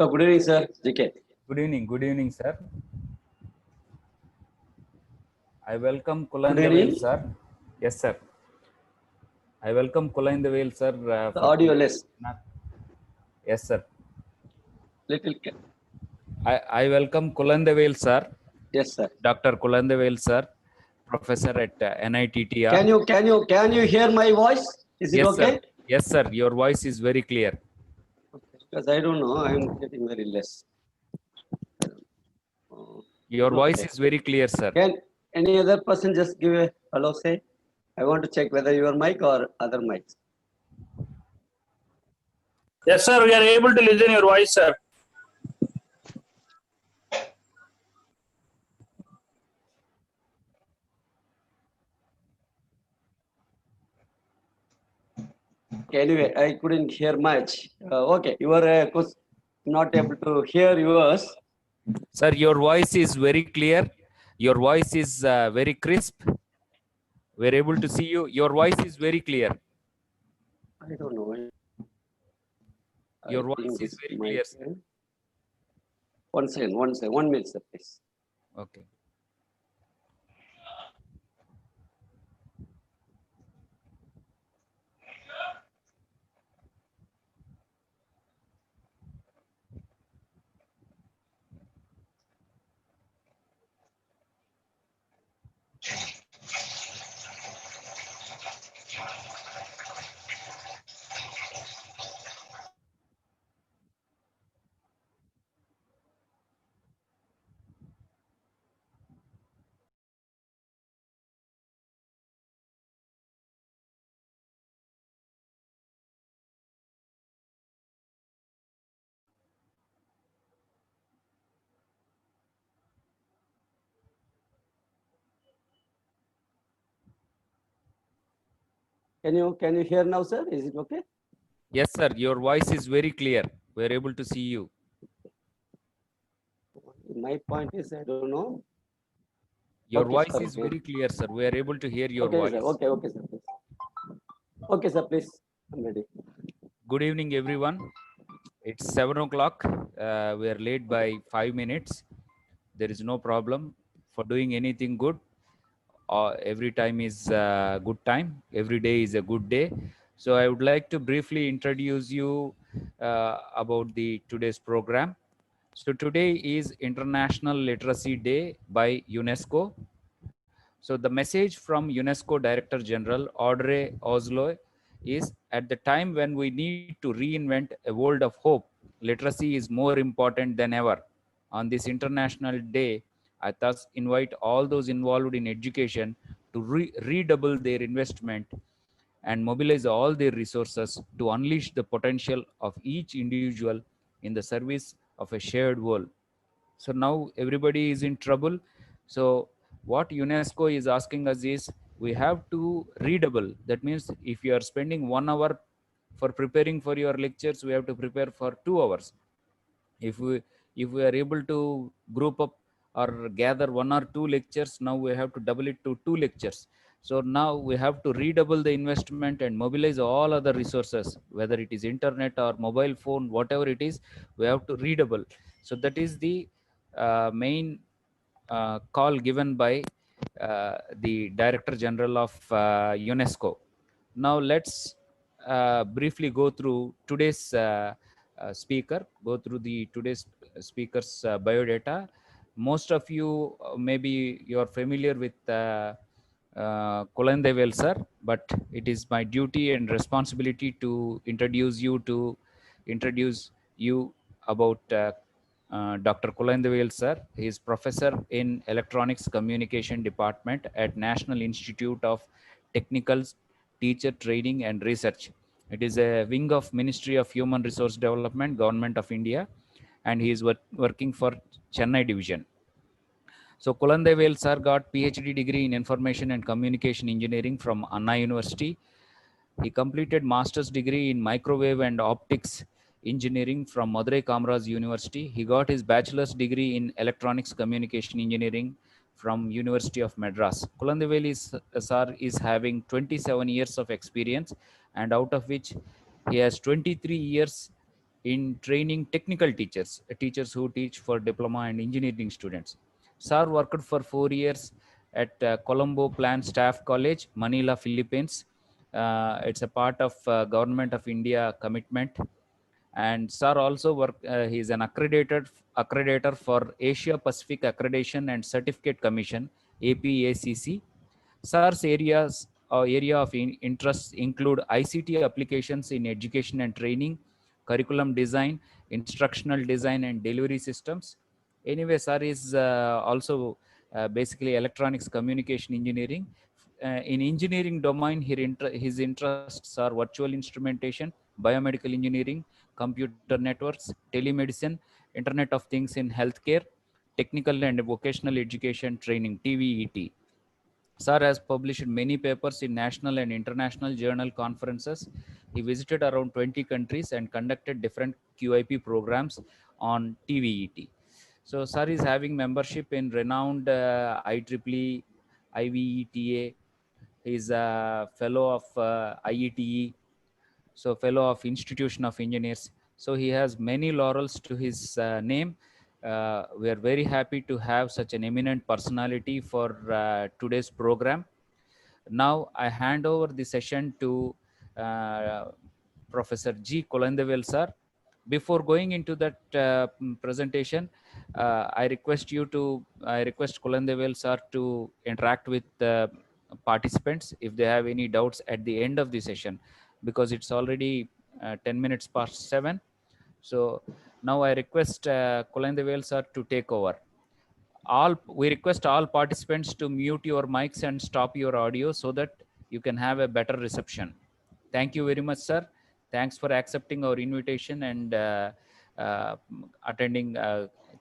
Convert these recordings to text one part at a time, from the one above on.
Oh, good evening, sir. JK. Good evening, sir. I welcome Good Kulandevel, evening. sir. Yes, sir. I welcome Kulandevel, sir. The audio less. Yes, sir. Little. I welcome Kulandevel, sir. Yes, sir. Dr. Kulandevel, sir, professor at NITTR. Can you hear my voice? Is it Yes, okay? sir. Yes, sir. Your voice is very clear. Because I don't know, I'm getting very less. Your voice Okay. is very clear, sir. Can any other person just give a hello? Say, I want to check whether your mic or other mics. Yes, sir. We are able to listen your voice, sir. Okay, anyway, I couldn't hear much. Okay, you were not able to hear yours. Sir, your voice is very clear. Your voice is very crisp. We're able to see you. Your voice is very clear. I don't know. Your I voice think is this very mic. clear, sir. 1 second, 1 second, 1 minute, sir, please. Okay. Can you hear now, sir? Is it okay? Yes, sir. Your voice is very clear. We're able to see you. My point is, I don't know. Your Okay, voice sir, is okay. very clear, sir. We are able to hear your Okay, voice. sir. Okay, sir. Please. Okay, sir. Please. I'm ready. Good evening, everyone. It's 7 o'clock. We are late by 5 minutes. There is no problem for doing anything good. Every time is a good time. Every day is a good day. So I would like to briefly introduce you about the today's program. So today is International Literacy Day by UNESCO. So the message from UNESCO Director General Audrey Oslo is, at the time when we need to reinvent a world of hope, literacy is more important than ever. On this International Day, I thus invite all those involved in education to redouble their investment and mobilize all their resources to unleash the potential of each individual in the service of a shared world. So now everybody is in trouble. So what UNESCO is asking us is, we have to redouble. That means if you are spending 1 hour for preparing for your lectures, we have to prepare for 2 hours. If we are able to group up or gather 1 or 2 lectures, now we have to double it to 2 lectures. So now we have to redouble the investment and mobilize all other resources, whether it is internet or mobile phone, whatever it is, we have to redouble. So that is the main call given by the Director General of UNESCO. Now let's briefly go through today's speaker, go through the today's speaker's biodata. Most of you, maybe you're familiar with Kulandevel sir, but it is my duty and responsibility to introduce you about Dr. Kulandevel sir. He is professor in Electronics Communication Department at National Institute of Technical Teacher Training and Research. It is a wing of Ministry of Human Resource Development, Government of India, and he is working for Chennai division. So Kulandevel sir got PhD degree in Information and Communication Engineering from Anna University. He completed master's degree in Microwave and Optics Engineering from Madurai Kamaraj University. He got his bachelor's degree in Electronics Communication Engineering from University of Madras. Kulandevel sir is having 27 years of experience, and out of which he has 23 years in training technical teachers, teachers who teach for diploma and engineering students. Sir worked for 4 years at Colombo Plant Staff College, Manila, Philippines. It's a part of Government of India commitment. And Sir also he is an accreditor for Asia Pacific Accreditation and Certificate Commission, APACC. Sir's area of interests include ICT applications in education and training, curriculum design, instructional design, and delivery systems. Anyway, Sir is also basically electronics communication engineering. In engineering domain, his interests are virtual instrumentation, biomedical engineering, computer networks, telemedicine, Internet of Things in healthcare, technical and vocational education training, TVET. Sir has published many papers in national and international journal conferences. He visited around 20 countries and conducted different QIP programs on TVET. So, Sir is having membership in renowned IEEE, IVETA. He is a fellow of IETE, so fellow of Institution of Engineers. So he has many laurels to his name. We are very happy to have such an eminent personality for today's program. Now I hand over the session to Professor G. Kolandevel sir. Before going into that presentation, I request Kolandevel sir to interact with the participants if they have any doubts at the end of the session, because it's already 10 minutes past 7. So now I request Kolandevel sir to take over. We request all participants to mute your mics and stop your audio so that you can have a better reception. Thank you very much, sir. Thanks for accepting our invitation and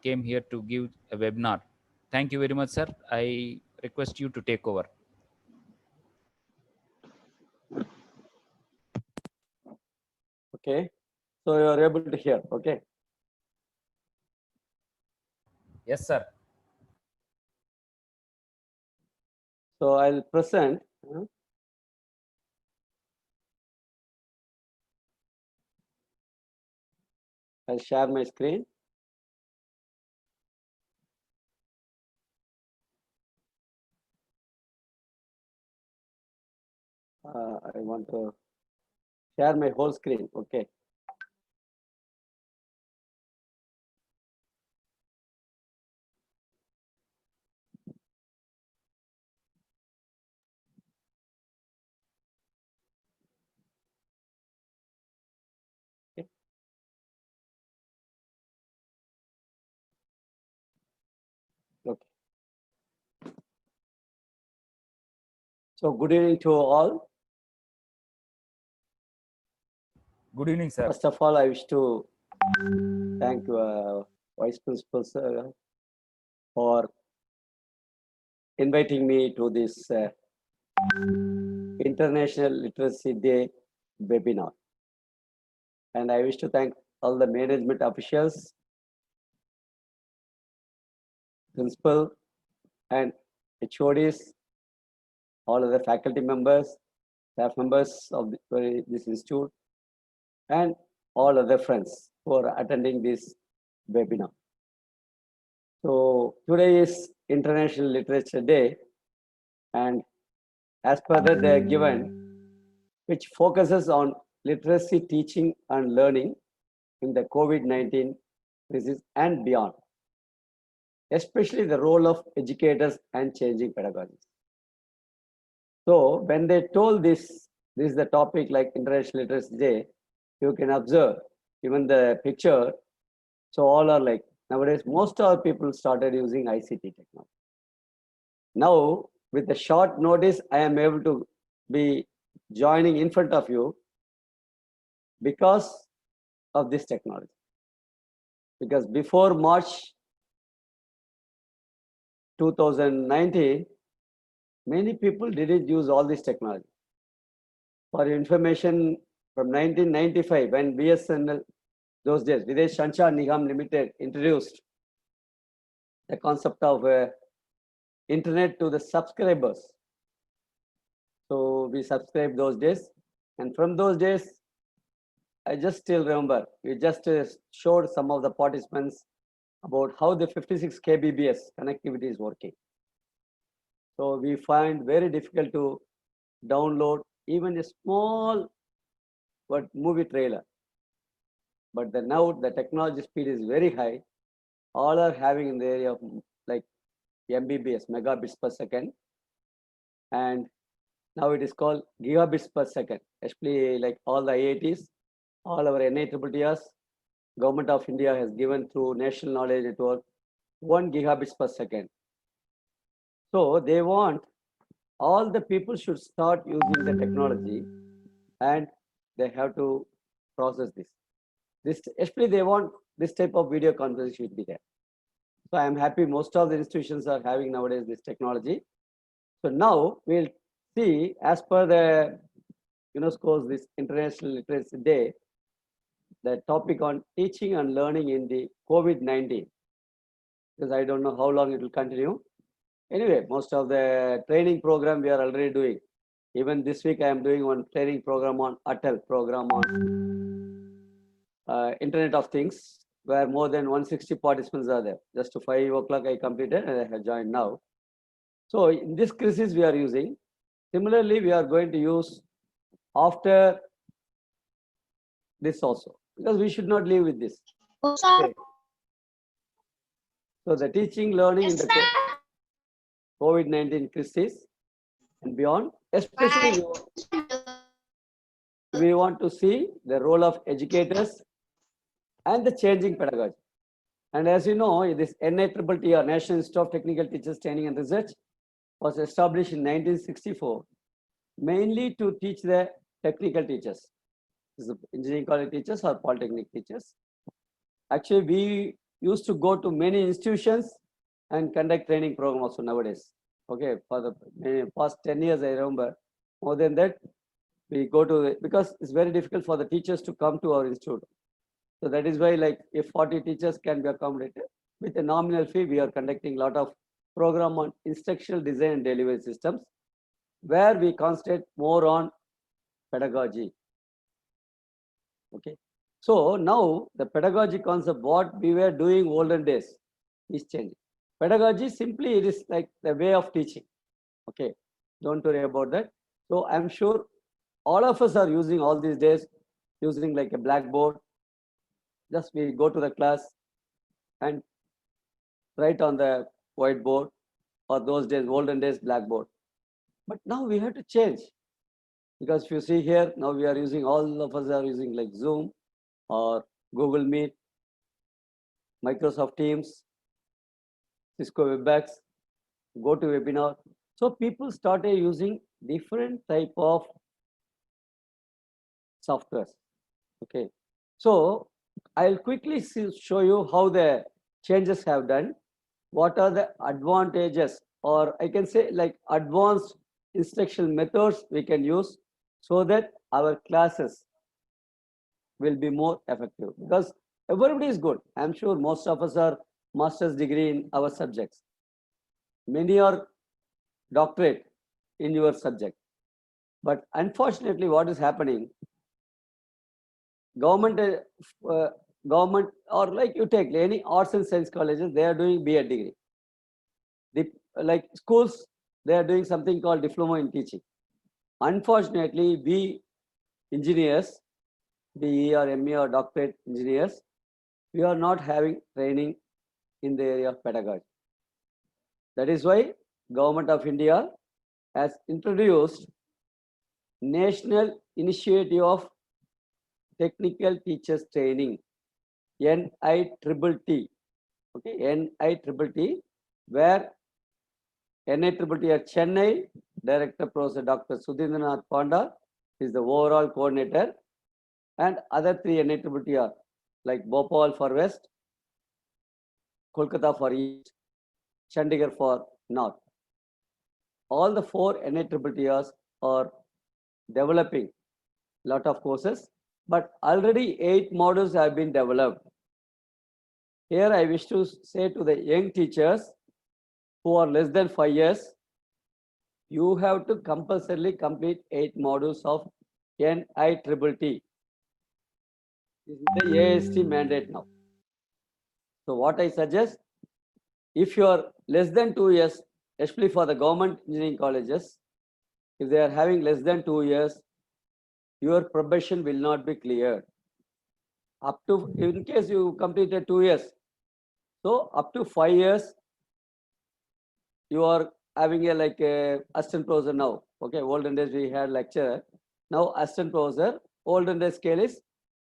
came here to give a webinar. Thank you very much, sir. I request you to take over. Okay, so you are able to hear, okay? Yes, sir. So I'll present. I'll share my screen. I want to share my whole screen, okay? Okay. So good evening to all. Good evening, sir. First of all, I wish to thank Vice Principal sir for inviting me to this International Literacy Day webinar. And I wish to thank all the management officials, principal and HODs, all other faculty members, staff members of this institute, and all other friends who are attending this webinar. So today is International Literature Day, and as per that they are given, which focuses on literacy teaching and learning in the COVID-19 crisis and beyond, especially the role of educators and changing pedagogies. So when they told this is the topic like International Literacy Day, you can observe even the picture. So all are like, nowadays, most of people started using ICT technology. Now, with a short notice, I am able to be joining in front of you because of this technology. Because before March 2019, many people didn't use all this technology. For your information, from 1995, when BSNL, those days, Videsh Sanchar Nigam Limited introduced the concept of internet to the subscribers. So we subscribed those days, and from those days, I just still remember, we just showed some of the participants about how the 56 kbps connectivity is working. So we find very difficult to download even a small movie trailer. But now the technology speed is very high. All are having in the area of like MBPS, megabits per second. And now it is called gigabits per second, especially like all the IITs, all our NIEEEs, Government of India has given through National Knowledge Network 1 gigabits per second. So they want all the people should start using the technology and they have to process this. Especially they want this type of video conference should be there. So I am happy most of the institutions are having nowadays this technology. So now we'll see, as per the UNESCO's this International Literacy Day, the topic on teaching and learning in the COVID-19, because I don't know how long it will continue. Anyway, most of the training program we are already doing. Even this week I am doing one training program on ATAL program on Internet of Things, where more than 160 participants are there. Just to 5 o'clock I completed and I have joined now. So in this crisis we are using. Similarly, we are going to use after this also, because we should not live with this. Okay. So the teaching, learning in the COVID-19 crisis and beyond, especially we want to see the role of educators and the changing pedagogy. And as you know, this NIEEE, or National Institute of Technical Teachers Training and Research, was established in 1964, mainly to teach the technical teachers, engineering college teachers or polytechnic teachers. Actually, we used to go to many institutions and conduct training program also nowadays. Okay, for the past 10 years, I remember. More than that, we go to because it's very difficult for the teachers to come to our institute. So that is why, like, if 40 teachers can be accommodated with a nominal fee, we are conducting a lot of program on instructional design and delivery systems, where we concentrate more on pedagogy. Okay, so now the pedagogy concept, what we were doing olden days, is changing. Pedagogy simply it is like the way of teaching. Okay, don't worry about that. So I'm sure all of us are using all these days, using like a blackboard. Just we go to the class and write on the whiteboard, or those days, olden days, blackboard. But now we have to change, because if you see here, now we are using, all of us are using like Zoom or Google Meet, Microsoft Teams, Cisco WebEx, GoToWebinar. So people started using different type of softwares. Okay, so I'll quickly show you how the changes have done. What are the advantages, or I can say like advanced instructional methods we can use, so that our classes will be more effective. Because everybody is good. I'm sure most of us are master's degree in our subjects. Many are doctorate in your subject. But unfortunately, what is happening, government or like you take any arts and science colleges, they are doing BEd degree. Like schools, they are doing something called diploma in teaching. Unfortunately, we engineers, BE or ME or doctorate engineers, we are not having training in the area of pedagogy. That is why Government of India has introduced National Initiative of Technical Teachers Training, NITTT. Okay, NITTT, where NITTT at Chennai, Director Professor Dr. Sudhindranath Panda is the overall coordinator, and other 3 NITTT are like Bhopal for West, Kolkata for East, Chandigarh for North. All the 4 NITTTs are developing a lot of courses, but already 8 modules have been developed. Here I wish to say to the young teachers who are less than 5 years, you have to compulsorily complete 8 modules of NITTT. This is the AST mandate now. So what I suggest, if you are less than 2 years, especially for the government engineering colleges, if they are having less than 2 years, your probation will not be cleared. Up to, in case you completed 2 years, so up to 5 years, you are having a like a assistant professor now. Okay, olden days we had lecturer. Now assistant professor, olden days scale is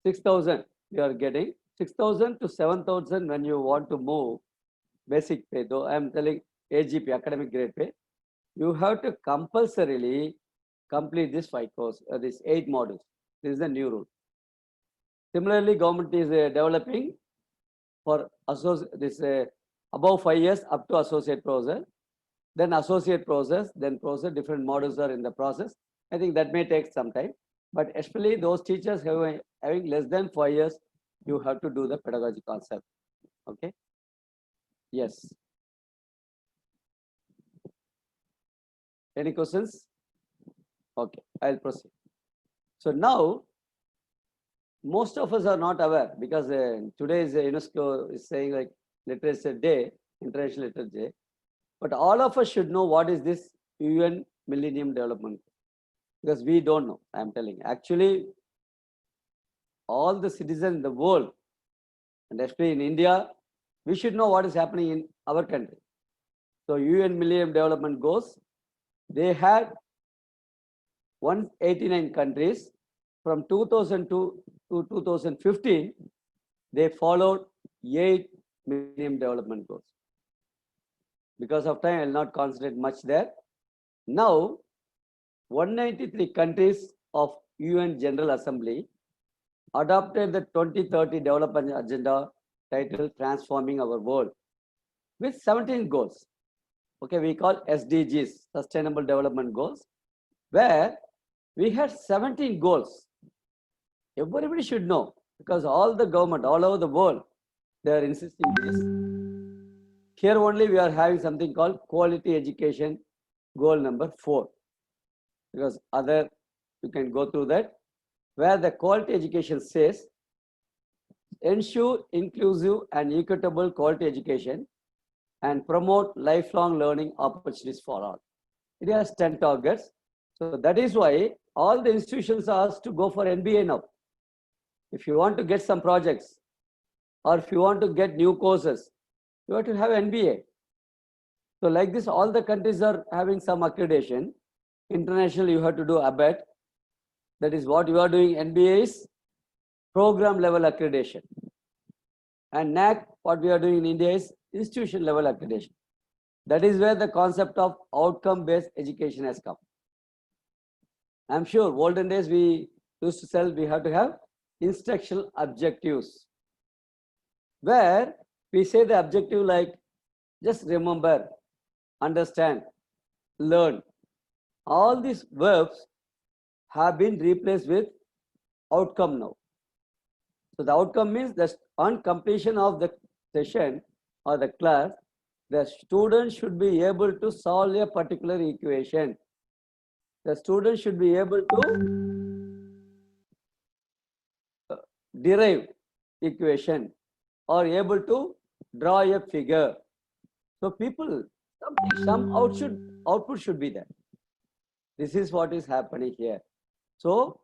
6,000. You are getting 6,000 to 7,000 when you want to move basic pay. Though I am telling AGP, academic grade pay, you have to compulsorily complete this 5 course, this 8 modules. This is the new rule. Similarly, government is developing for this above 5 years up to associate professor, then associate process, then professor. Different modules are in the process. I think that may take some time, but especially those teachers having less than 5 years, you have to do the pedagogy concept. Okay. Yes. Any questions? Okay, I'll proceed. So now, most of us are not aware because today's UNESCO is saying like Literature Day, International Literature Day, but all of us should know what is this UN Millennium Development, because we don't know. I am telling. Actually, all the citizens in the world, and especially in India, we should know what is happening in our country. So UN Millennium Development Goals, they had 189 countries. From 2002 to 2015, they followed 8 Millennium Development Goals. Because of time, I will not concentrate much there. Now, 193 countries of UN General Assembly adopted the 2030 Development Agenda titled Transforming Our World with 17 goals. Okay, we call SDGs, Sustainable Development Goals, where we had 17 goals. Everybody should know, because all the government all over the world, they are insisting this. Here only we are having something called quality education goal number 4, because other you can go through that, where the quality education says ensure inclusive and equitable quality education and promote lifelong learning opportunities for all. It has 10 targets. So that is why all the institutions are asked to go for NBA now. If you want to get some projects, or if you want to get new courses, you have to have NBA. So like this, all the countries are having some accreditation. Internationally, you have to do ABET. That is what you are doing. NBA is program level accreditation. And NAC, what we are doing in India is institution level accreditation. That is where the concept of outcome-based education has come. I'm sure olden days we used to tell we have to have instructional objectives, where we say the objective like just remember, understand, learn. All these verbs have been replaced with outcome now. So the outcome means that on completion of the session or the class, the student should be able to solve a particular equation. The student should be able to derive equation or able to draw a figure. So people, some output should be there. This is what is happening here. So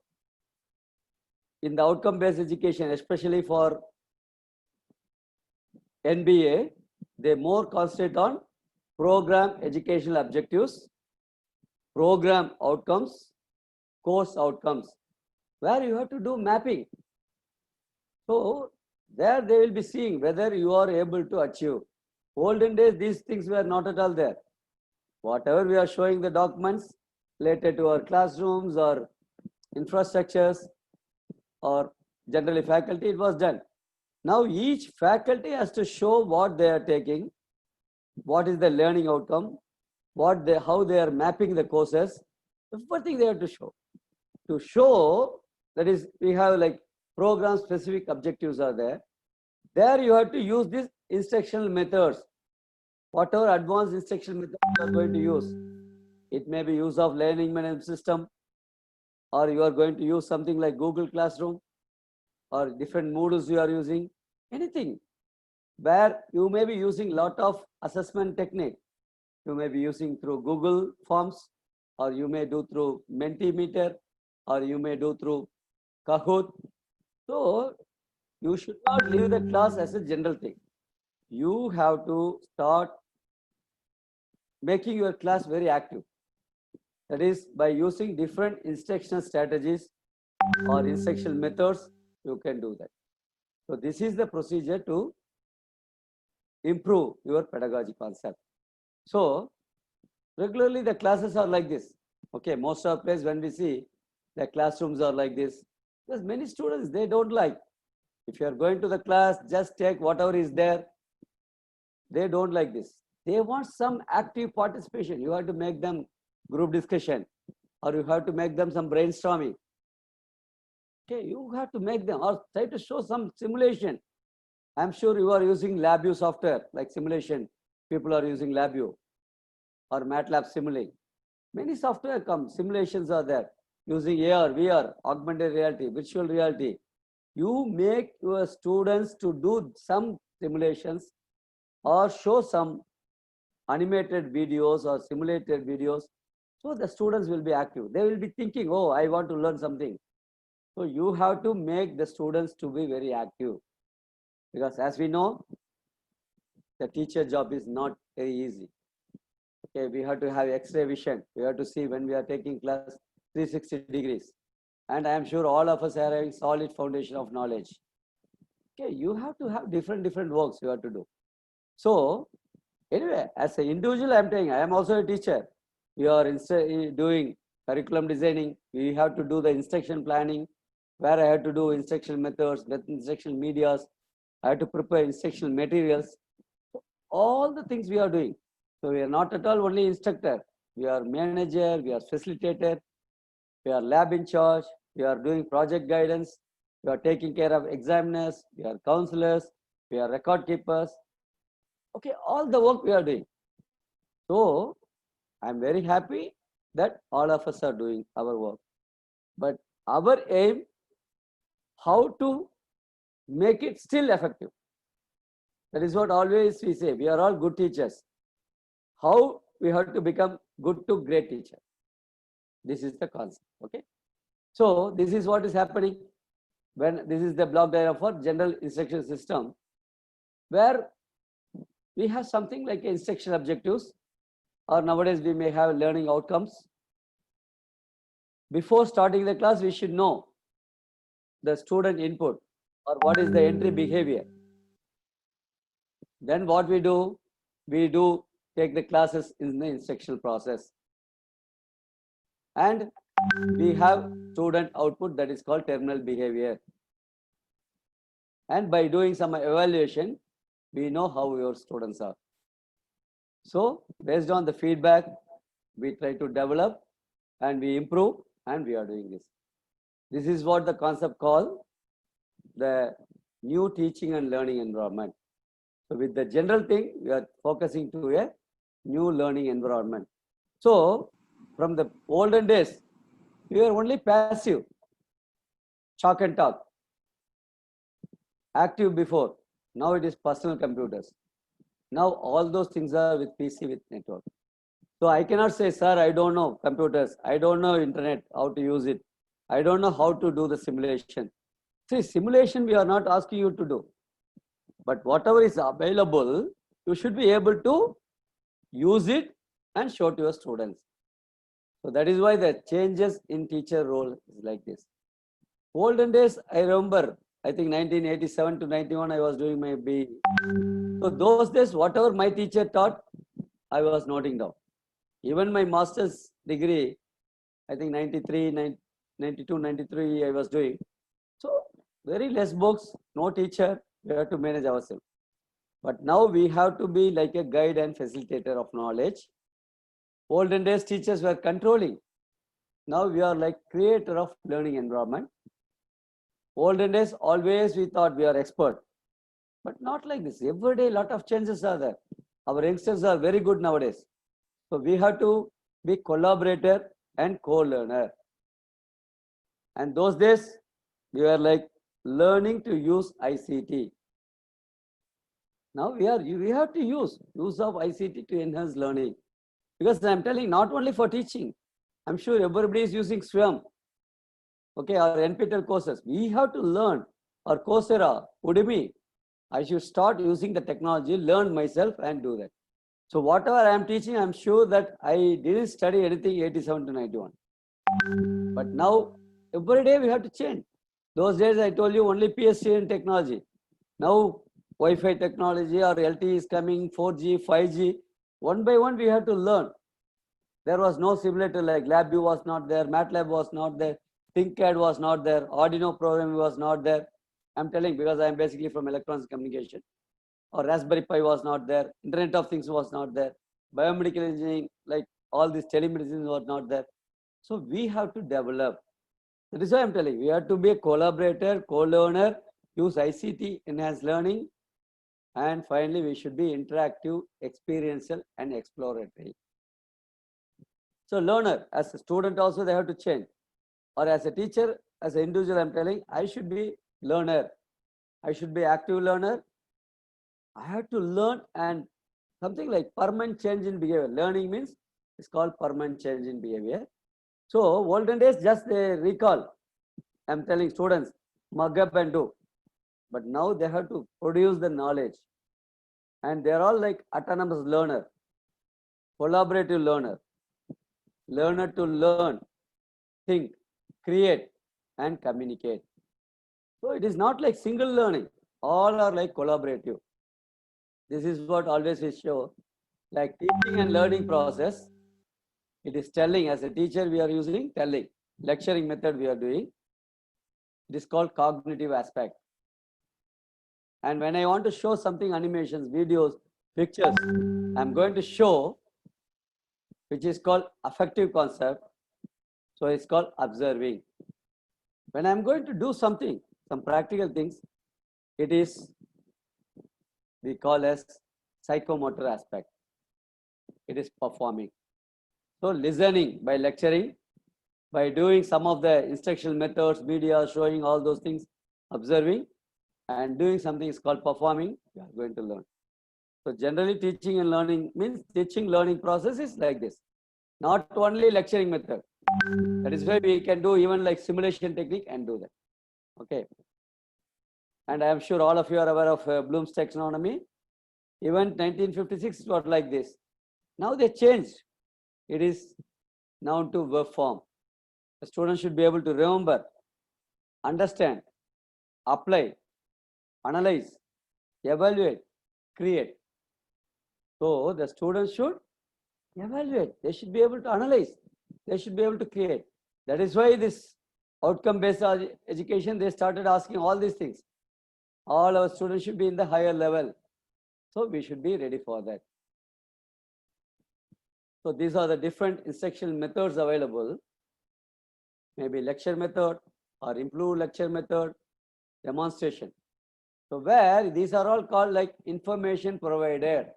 in the outcome-based education, especially for NBA, they more concentrate on program educational objectives, program outcomes, course outcomes, where you have to do mapping. So there they will be seeing whether you are able to achieve. Olden days, these things were not at all there. Whatever we are showing the documents related to our classrooms or infrastructures or generally faculty, it was done. Now each faculty has to show what they are taking, what is the learning outcome, how they are mapping the courses. Everything they have to show. To show, that is, we have like program specific objectives are there. There you have to use these instructional methods. Whatever advanced instructional methods you are going to use. It may be use of learning management system, or you are going to use something like Google Classroom, or different modules you are using, anything where you may be using lot of assessment technique. You may be using through Google Forms, or you may do through Mentimeter, or you may do through Kahoot. So you should not leave the class as a general thing. You have to start making your class very active. That is, by using different instructional strategies or instructional methods, you can do that. So this is the procedure to improve your pedagogy concept. So regularly the classes are like this. Okay, most of the place when we see the classrooms are like this, because many students, they don't like. If you are going to the class, just take whatever is there. They don't like this. They want some active participation. You have to make them group discussion, or you have to make them some brainstorming. Okay, you have to make them, or try to show some simulation. I'm sure you are using LabVIEW software, like simulation. People are using LabVIEW or MATLAB Simulink. Many software come, simulations are there, using AR, VR, augmented reality, virtual reality. You make your students to do some simulations or show some animated videos or simulated videos. So the students will be active. They will be thinking, oh, I want to learn something. So you have to make the students to be very active. Because as we know, the teacher job is not very easy. Okay, we have to have X-ray vision. We have to see when we are taking class 360 degrees. And I am sure all of us are having solid foundation of knowledge. Okay, you have to have different works you have to do. So anyway, as an individual, I'm telling, I am also a teacher. We are doing curriculum designing. We have to do the instruction planning, where I have to do instructional methods, with instructional medias. I have to prepare instructional materials. All the things we are doing. So we are not at all only instructor. We are manager, we are facilitator, we are lab in charge, we are doing project guidance, we are taking care of examiners, we are counselors, we are record keepers. Okay, all the work we are doing. So I'm very happy that all of us are doing our work. But our aim, how to make it still effective. That is what always we say. We are all good teachers. How we have to become good to great teacher. This is the concept. Okay. So this is what is happening when this is the block diagram for general instruction system, where we have something like instruction objectives, or nowadays we may have learning outcomes. Before starting the class, we should know the student input, or what is the entry behavior. Then what we do take the classes in the instructional process. And we have student output, that is called terminal behavior. And by doing some evaluation, we know how your students are. So based on the feedback, we try to develop and we improve, and we are doing this. This is what the concept called the new teaching and learning environment. So with the general thing, we are focusing to a new learning environment. So from the olden days, we were only passive, chalk and talk, active before. Now it is personal computers. Now all those things are with PC, with network. So I cannot say, sir, I don't know computers, I don't know internet, how to use it, I don't know how to do the simulation. See, simulation we are not asking you to do. But whatever is available, you should be able to use it and show to your students. So that is why the changes in teacher role is like this. Olden days, I remember, I think 1987 to 91, I was doing my BE. So those days, whatever my teacher taught, I was noting down. Even my master's degree, I think 93, 92, 93, I was doing. So very less books, no teacher, we have to manage ourselves. But now we have to be like a guide and facilitator of knowledge. Olden days, teachers were controlling. Now we are like creator of learning environment. Olden days, always we thought we are expert. But not like this. Every day, lot of changes are there. Our youngsters are very good nowadays. So we have to be collaborator and co-learner. And those days, we were like learning to use ICT. Now we have to use of ICT to enhance learning, because I'm telling not only for teaching. I'm sure everybody is using Swim, okay, or NPTEL courses. We have to learn, or Coursera, Udemy. I should start using the technology, learn myself, and do that. So whatever I am teaching, I'm sure that I didn't study anything 87 to 91. But now every day we have to change. Those days I told you only PhD in technology. Now Wi-Fi technology or LTE is coming, 4G, 5G. One by one we have to learn. There was no simulator like LabVIEW was not there, MATLAB was not there, ThinkCAD was not there, Arduino programming was not there. I'm telling because I'm basically from electronics communication. Or Raspberry Pi was not there, Internet of Things was not there, biomedical engineering, like all these telemedicine was not there. So we have to develop. That is why I'm telling you, we have to be a collaborator, co-learner, use ICT, enhance learning, and finally we should be interactive, experiential, and exploratory. So learner, as a student also they have to change, or as a teacher, as an individual I'm telling, I should be learner. I should be active learner. I have to learn, and something like permanent change in behavior. Learning means it's called permanent change in behavior. So olden days just they recall. I'm telling students, mug up and do. But now they have to produce the knowledge. And they're all like autonomous learner, collaborative learner, learner to learn, think, create, and communicate. So it is not like single learning. All are like collaborative. This is what always we show, like teaching and learning process. It is telling. As a teacher, we are using telling. Lecturing method we are doing. It is called cognitive aspect. And when I want to show something, animations, videos, pictures, I'm going to show, which is called affective concept. So it's called observing. When I'm going to do something, some practical things, it is we call as psychomotor aspect. It is performing. So listening by lecturing, by doing some of the instructional methods, media, showing all those things, observing, and doing something is called performing, you are going to learn. So generally teaching and learning means teaching learning process is like this. Not only lecturing method. That is why we can do even like simulation technique and do that. Okay. And I am sure all of you are aware of Bloom's taxonomy. Even 1956 was like this. Now they changed. It is noun to verb form. The student should be able to remember, understand, apply, analyze, evaluate, create. So the students should evaluate. They should be able to analyze. They should be able to create. That is why this outcome-based education, they started asking all these things. All our students should be in the higher level. So we should be ready for that. So these are the different instructional methods available. Maybe lecture method or improved lecture method, demonstration. So where these are all called like information provided.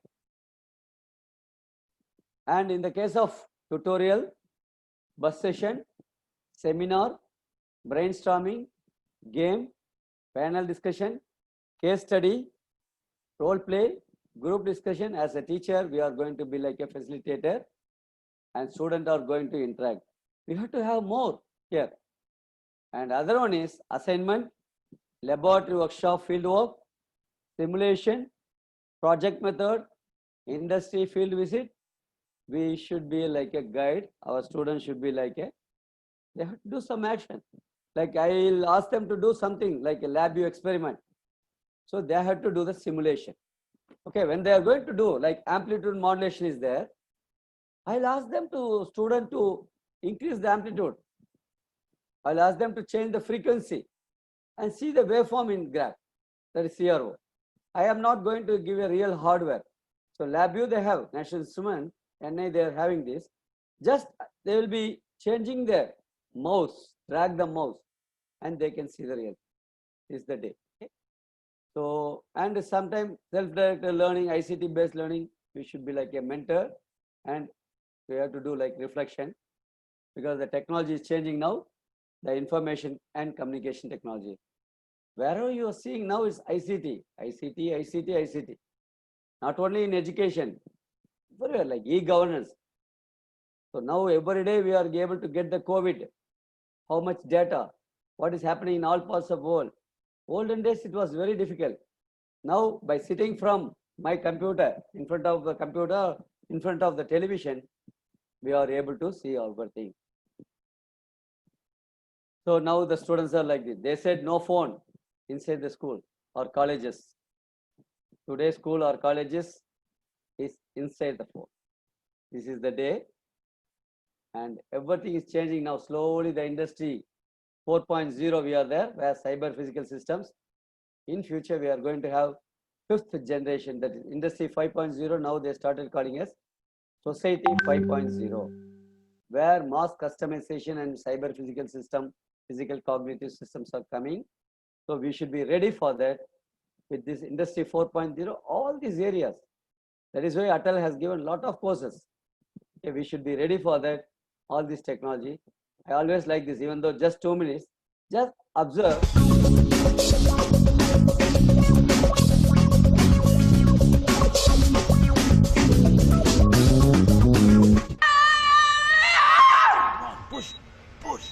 And in the case of tutorial, bus session, seminar, brainstorming, game, panel discussion, case study, role play, group discussion. As a teacher, we are going to be like a facilitator and students are going to interact. We have to have more here. And other one is assignment, laboratory workshop, field work, simulation, project method, industry field visit. We should be like a guide. Our students should be like they have to do some action. Like I'll ask them to do something like a LabVIEW experiment. So they have to do the simulation. Okay, when they are going to do like amplitude modulation is there, I'll ask them to student to increase the amplitude. I'll ask them to change the frequency and see the waveform in graph. That is CRO. I am not going to give a real hardware. So LabVIEW they have, National Instrument, NI they are having this. Just they will be changing their mouse, drag the mouse, and they can see the real. Is the day. Okay? So, and sometimes self-directed learning, ICT based learning, we should be like a mentor, and we have to do like reflection because the technology is changing now, the information and communication technology. wherever you are seeing now is ICT, ICT, ICT, ICT. Not only in education, everywhere, like e-governance. So now every day we are able to get the COVID, how much data, what is happening in all parts of the world. Olden days, it was very difficult. Now, by sitting from my computer, in front of the computer, in front of the television, we are able to see everything. So now the students are like this. They said no phone inside the school or colleges. Today's school or colleges is inside the phone. This is the day. And everything is changing now. Slowly the industry 4.0 we are there, where cyber physical systems. In future, we are going to have 5th generation, that is industry 5.0. Now they started calling us society 5.0, where mass customization and cyber physical system, physical cognitive systems are coming. So we should be ready for that with this industry 4.0, all these areas. That is why Atal has given a lot of courses. Okay, we should be ready for that, all this technology. I always like this, even though just 2 minutes, just observe. Push, push.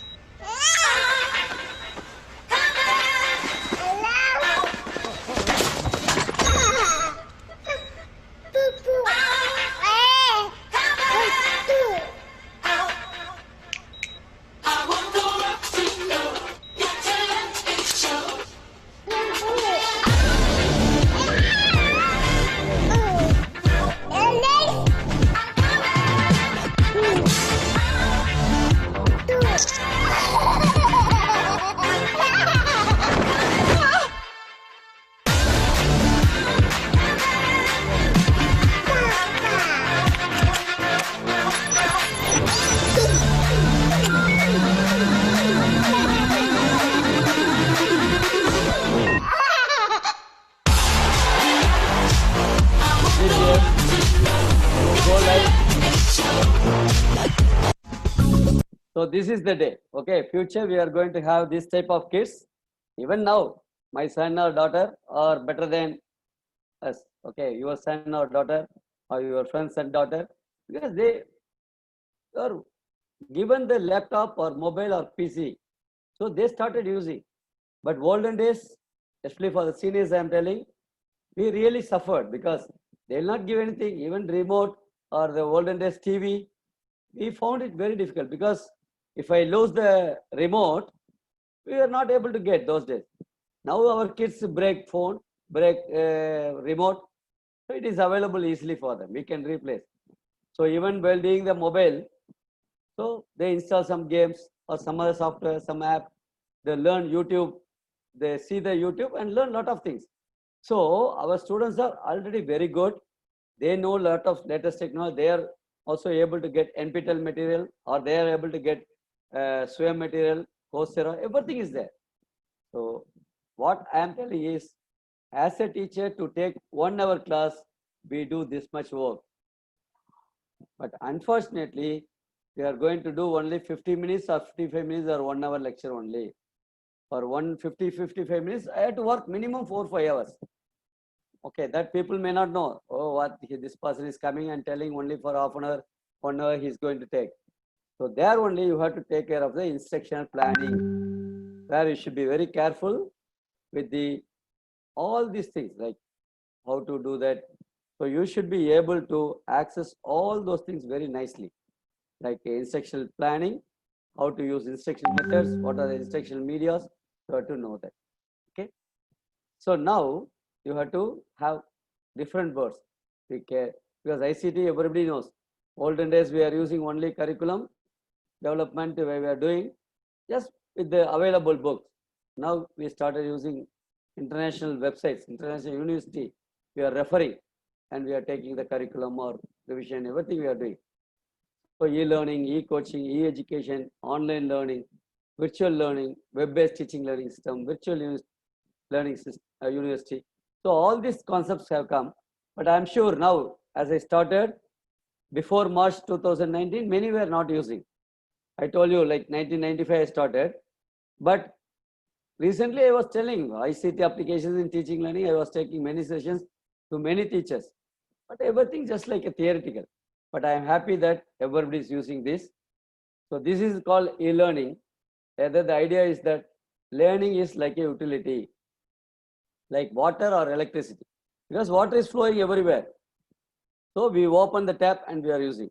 So this is the day. Okay, future we are going to have this type of kids. Even now, my son or daughter are better than us. Okay, your son or daughter or your friend's son daughter, because they are given the laptop or mobile or PC, so they started using. But olden days, especially for the seniors, I am telling, we really suffered because they will not give anything, even remote or the olden days TV. We found it very difficult because if I lose the remote, we are not able to get those days. Now our kids break phone, break remote, so it is available easily for them. We can replace. So even while doing the mobile, so they install some games or some other software, some app. They learn YouTube. They see the YouTube and learn a lot of things. So our students are already very good. They know a lot of latest technology. They are also able to get NPTEL material, or they are able to get SWAYAM material, Coursera, everything is there. So what I am telling is, as a teacher, to take 1 hour class, we do this much work. But unfortunately, we are going to do only 50 minutes or 55 minutes or 1 hour lecture only. For 55 minutes, I have to work minimum 4-5 hours. Okay, that people may not know. Oh, what this person is coming and telling only for half an hour, 1 hour he is going to take. So there only you have to take care of the instructional planning, where you should be very careful with the all these things, like how to do that. So you should be able to access all those things very nicely, like instructional planning, how to use instruction methods, what are the instructional medias, you have to know that. Okay. So now you have to have different words, because ICT everybody knows. Olden days we are using only curriculum development, where we are doing just with the available books. Now we started using international websites, international university. We are referring and we are taking the curriculum or revision, everything we are doing. So e-learning, e-coaching, e-education, online learning, virtual learning, web-based teaching learning system, virtual learning system, university. So all these concepts have come, but I'm sure now, as I started, before March 2019, many were not using. I told you, like 1995 I started, but recently I was telling ICT applications in teaching learning, I was taking many sessions to many teachers, but everything just like a theoretical. But I am happy that everybody is using this. So this is called e-learning. Rather, the idea is that learning is like a utility, like water or electricity, because water is flowing everywhere. So we open the tap and we are using.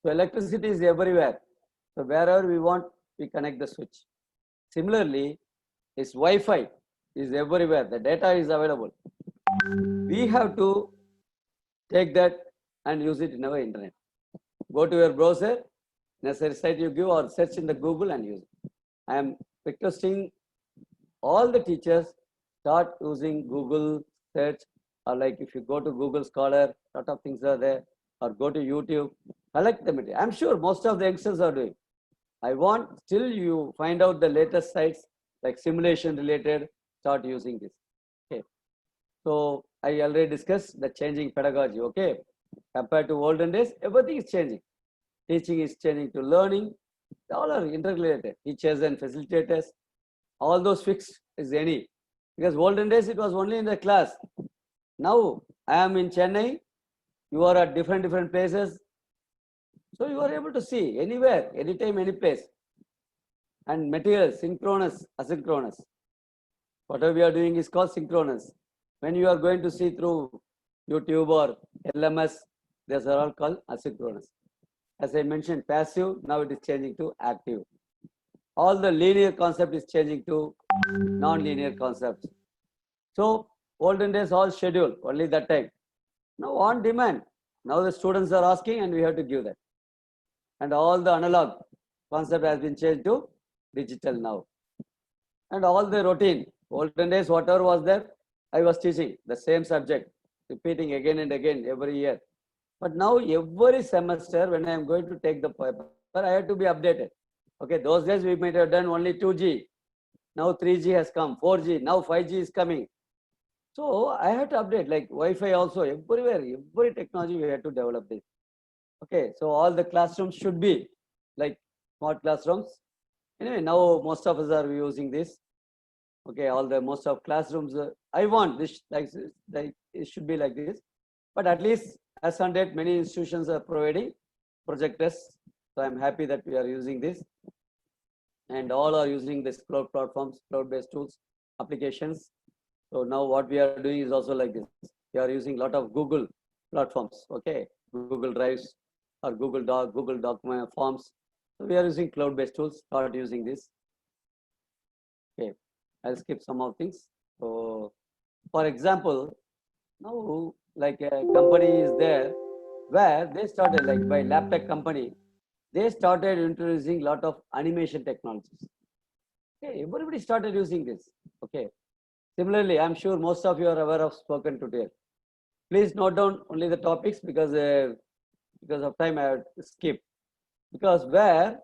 So electricity is everywhere. So wherever we want, we connect the switch. Similarly, is Wi-Fi is everywhere. The data is available. We have to take that and use it in our internet. Go to your browser, necessary site you give, or search in the Google and use it. I am requesting all the teachers start using Google search, or like if you go to Google Scholar, lot of things are there, or go to YouTube, collect the material. I'm sure most of the youngsters are doing. I want still you find out the latest sites like simulation related, start using this. Okay. So I already discussed the changing pedagogy. Okay. Compared to olden days, everything is changing. Teaching is changing to learning. All are interrelated. Teachers and facilitators, all those fixed is any. Because olden days it was only in the class. Now I am in Chennai, you are at different places. So you are able to see anywhere, anytime, any place. And material, synchronous, asynchronous. Whatever we are doing is called synchronous. When you are going to see through YouTube or LMS, these are all called asynchronous. As I mentioned, passive, now it is changing to active. All the linear concept is changing to non-linear concepts. So olden days all schedule, only that time. Now on demand. Now the students are asking and we have to give that. And all the analog concept has been changed to digital now. And all the routine, olden days, whatever was there, I was teaching the same subject, repeating again and again every year. But now every semester when I am going to take the paper, I have to be updated. Okay, those days we might have done only 2G. Now 3G has come, 4G, now 5G is coming. So I have to update, like Wi-Fi also, everywhere, every technology we have to develop this. Okay, so all the classrooms should be like smart classrooms. Anyway, now most of us are using this. Okay, all the most of classrooms, I want this like it should be like this. But at least as on date, many institutions are providing projectors. So I'm happy that we are using this. And all are using this cloud platforms, cloud-based tools, applications. So now what we are doing is also like this. We are using a lot of Google platforms, okay? Google Drives or Google Doc, Google Document Forms. So we are using cloud-based tools, start using this. Okay, I'll skip some of things. So for example, now like a company is there where they started like by laptop company, they started introducing a lot of animation technologies. Okay, everybody started using this. Okay. Similarly, I'm sure most of you are aware of spoken tutorial. Please note down only the topics because of time I have to skip. Because where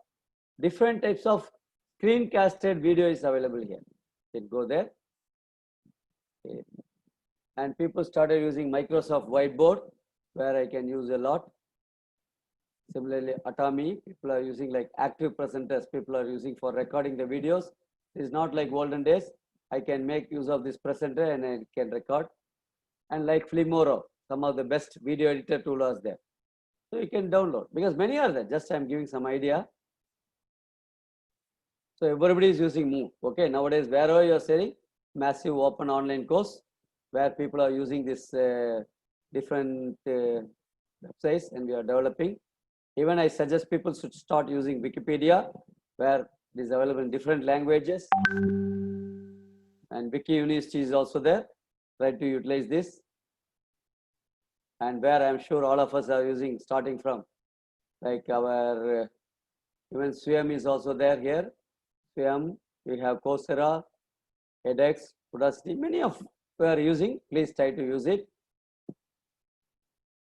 different types of screencasted video is available here. You can go there. Okay. And people started using Microsoft Whiteboard, where I can use a lot. Similarly, Atami, people are using like active presenters, people are using for recording the videos. It's not like olden days. I can make use of this presenter and I can record. And like Filmora, some of the best video editor tool is there. So you can download because many are there. Just I'm giving some idea. So everybody is using Move. Okay, nowadays wherever you are selling massive open online course where people are using this different websites and we are developing. Even I suggest people should start using Wikipedia where it is available in different languages. And Wiki University is also there. Try to utilize this. And where I'm sure all of us are using starting from like our even Swayam is also there here. Swayam, we have Coursera, edX, Udacity, many of you are using, please try to use it.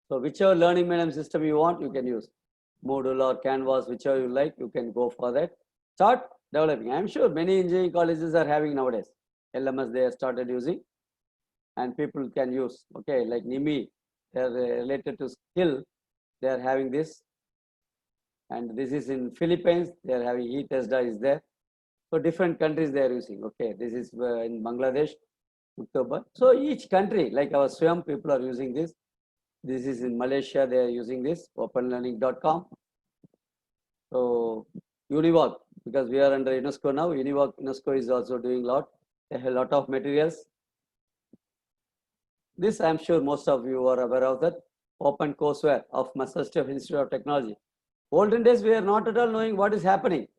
So whichever learning medium system you want, you can use. Moodle or Canvas, whichever you like, you can go for that. Start developing. I'm sure many engineering colleges are having nowadays. LMS they have started using and people can use. Okay, like NIMI, they're related to skill, they are having this. And this is in Philippines, they are having eTesda is there. So different countries they are using. Okay, this is in Bangladesh, October. So each country, like our SWAYAM people are using this. This is in Malaysia, they are using this, openlearning.com. So Univoc, because we are under UNESCO now, UNESCO is also doing a lot. They have a lot of materials. This I'm sure most of you are aware of that. Open courseware of Massachusetts Institute of Technology. Olden days, we are not at all knowing what is happening.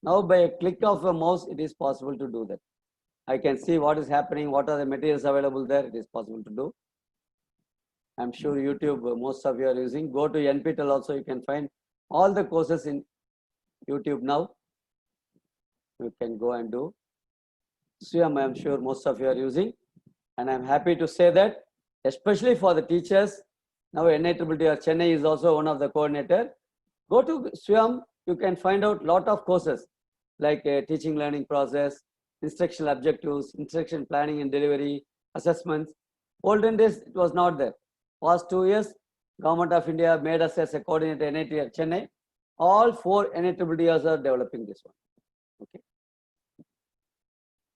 Now by a click of a mouse, it is possible to do that. I can see what is happening, what are the materials available there, it is possible to do. I'm sure YouTube, most of you are using. Go to NPTEL also, you can find all the courses in YouTube now. You can go and do. SWAYAM, I'm sure most of you are using. And I'm happy to say that, especially for the teachers, now NIEEE or Chennai is also one of the coordinator. Go to SWAYAM, you can find out lot of courses like teaching learning process, instructional objectives, instruction planning and delivery, assessments. Olden days, it was not there. Past 2 years, Government of India made us as a coordinator NIT at Chennai. All 4 NIEEEs are developing this one. Okay.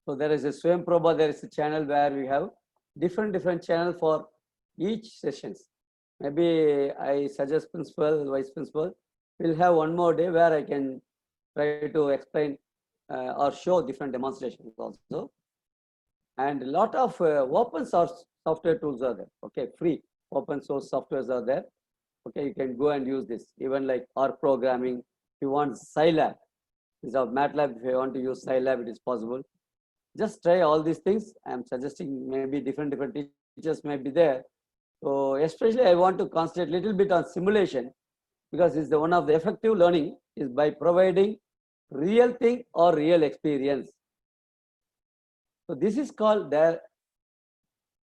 So there is a SWAYAM Prabha, there is a channel where we have different channel for each sessions. Maybe I suggest principal, vice principal, we'll have one more day where I can try to explain or show different demonstrations also. And a lot of open source software tools are there. Okay, free open source softwares are there. Okay, you can go and use this. Even like R programming, if you want Scilab, is of MATLAB, if you want to use Scilab, it is possible. Just try all these things. I'm suggesting maybe different teachers may be there. So especially I want to concentrate a little bit on simulation, because it's the one of the effective learning is by providing real thing or real experience. So this is called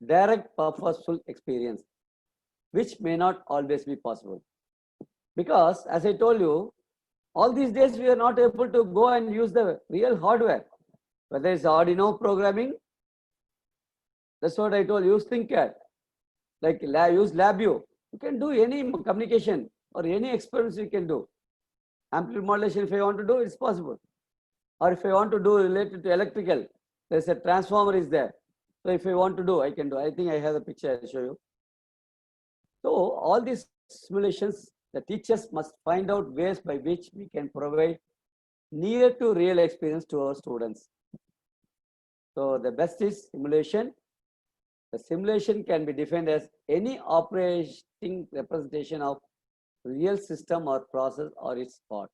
direct purposeful experience, which may not always be possible. Because as I told you, all these days we are not able to go and use the real hardware. Whether it's Arduino programming, that's what I told you, use ThinkPad, like use LabVIEW. You can do any communication or any experiments you can do. Amplitude modulation, if I want to do, it's possible. Or if I want to do related to electrical, there's a transformer is there. So if I want to do, I can do. I think I have the picture I'll show you. So all these simulations, the teachers must find out ways by which we can provide near to real experience to our students. So the best is simulation. The simulation can be defined as any operating representation of real system or process or its part.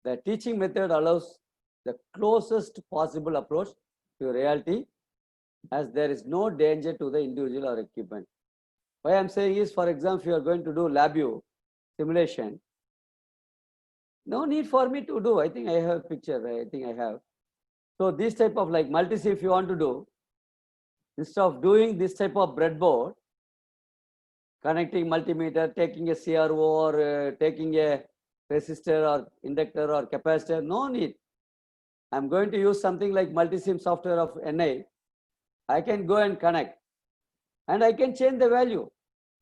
The teaching method allows the closest possible approach to reality, as there is no danger to the individual or equipment. Why I'm saying is, for example, if you are going to do LabVIEW simulation, no need for me to do. I think I have a picture. I think I have. So this type of like multi-sim, if you want to do, instead of doing this type of breadboard, connecting multimeter, taking a CRO or taking a resistor or inductor or capacitor, no need. I'm going to use something like multi-sim software of NI. I can go and connect and I can change the value.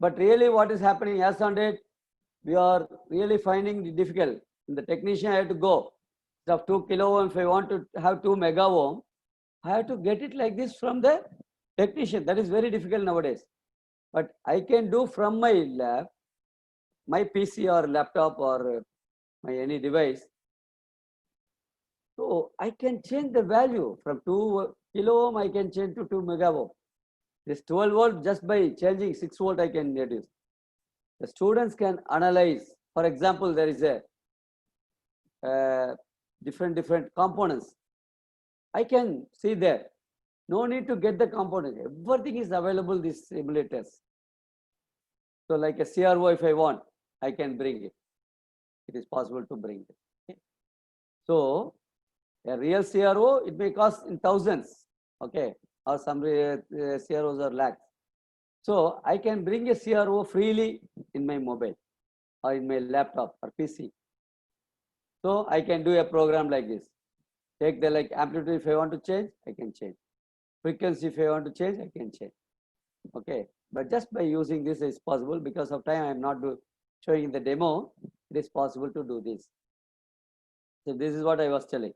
But really what is happening as on date, we are really finding it difficult. In the technician, I have to go. Instead of 2 kilo ohm, if I want to have 2 mega ohm, I have to get it like this from the technician. That is very difficult nowadays. But I can do from my lab, my PC or laptop or my any device. So I can change the value from 2 kilo ohm, I can change to 2 mega ohm. This 12 volt, just by changing 6 volt, I can reduce. The students can analyze. For example, there is a different components. I can see there. No need to get the component. Everything is available, these simulators. So like a CRO, if I want, I can bring it. It is possible to bring it. Okay. So a real CRO, it may cost in thousands, okay, or some CROs are lakhs. So I can bring a CRO freely in my mobile or in my laptop or PC. So I can do a program like this. Take the like amplitude, if I want to change, I can change. Frequency, if I want to change, I can change. Okay, but just by using this is possible. Because of time, I am not showing the demo. It is possible to do this. So this is what I was telling.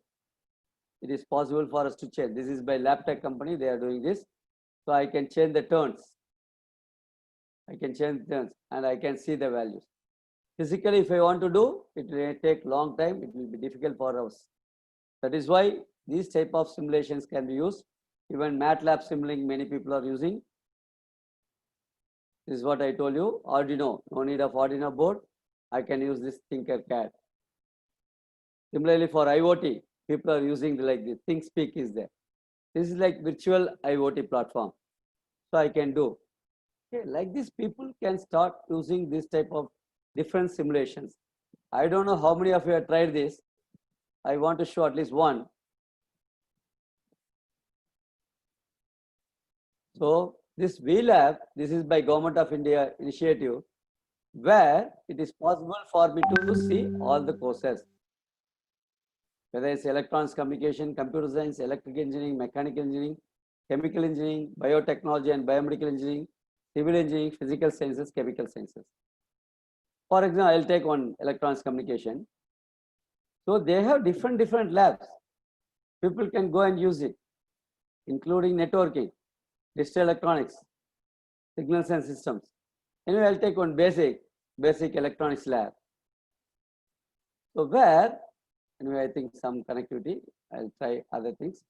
It is possible for us to change. This is by LabTech company, they are doing this. So I can change the turns. I can change the turns and I can see the values. Physically, if I want to do, it may take long time, it will be difficult for us. That is why these type of simulations can be used. Even MATLAB Simulink, many people are using. This is what I told you, Arduino, no need of Arduino board. I can use this Tinkercad. Similarly for IoT, people are using like the ThinkSpeak is there. This is like virtual IoT platform. So I can do. Okay, like this, people can start using this type of different simulations. I don't know how many of you have tried this. I want to show at least one. So this VLab, this is by Government of India initiative, where it is possible for me to see all the courses. Whether it's electronics communication, computer science, electrical engineering, mechanical engineering, chemical engineering, biotechnology and biomedical engineering, civil engineering, physical sciences, chemical sciences. For example, I'll take one electronics communication. So they have different labs. People can go and use it, including networking, digital electronics, signals and systems. Anyway, I'll take one basic electronics lab. So where, anyway, I think some connectivity, I'll try other things.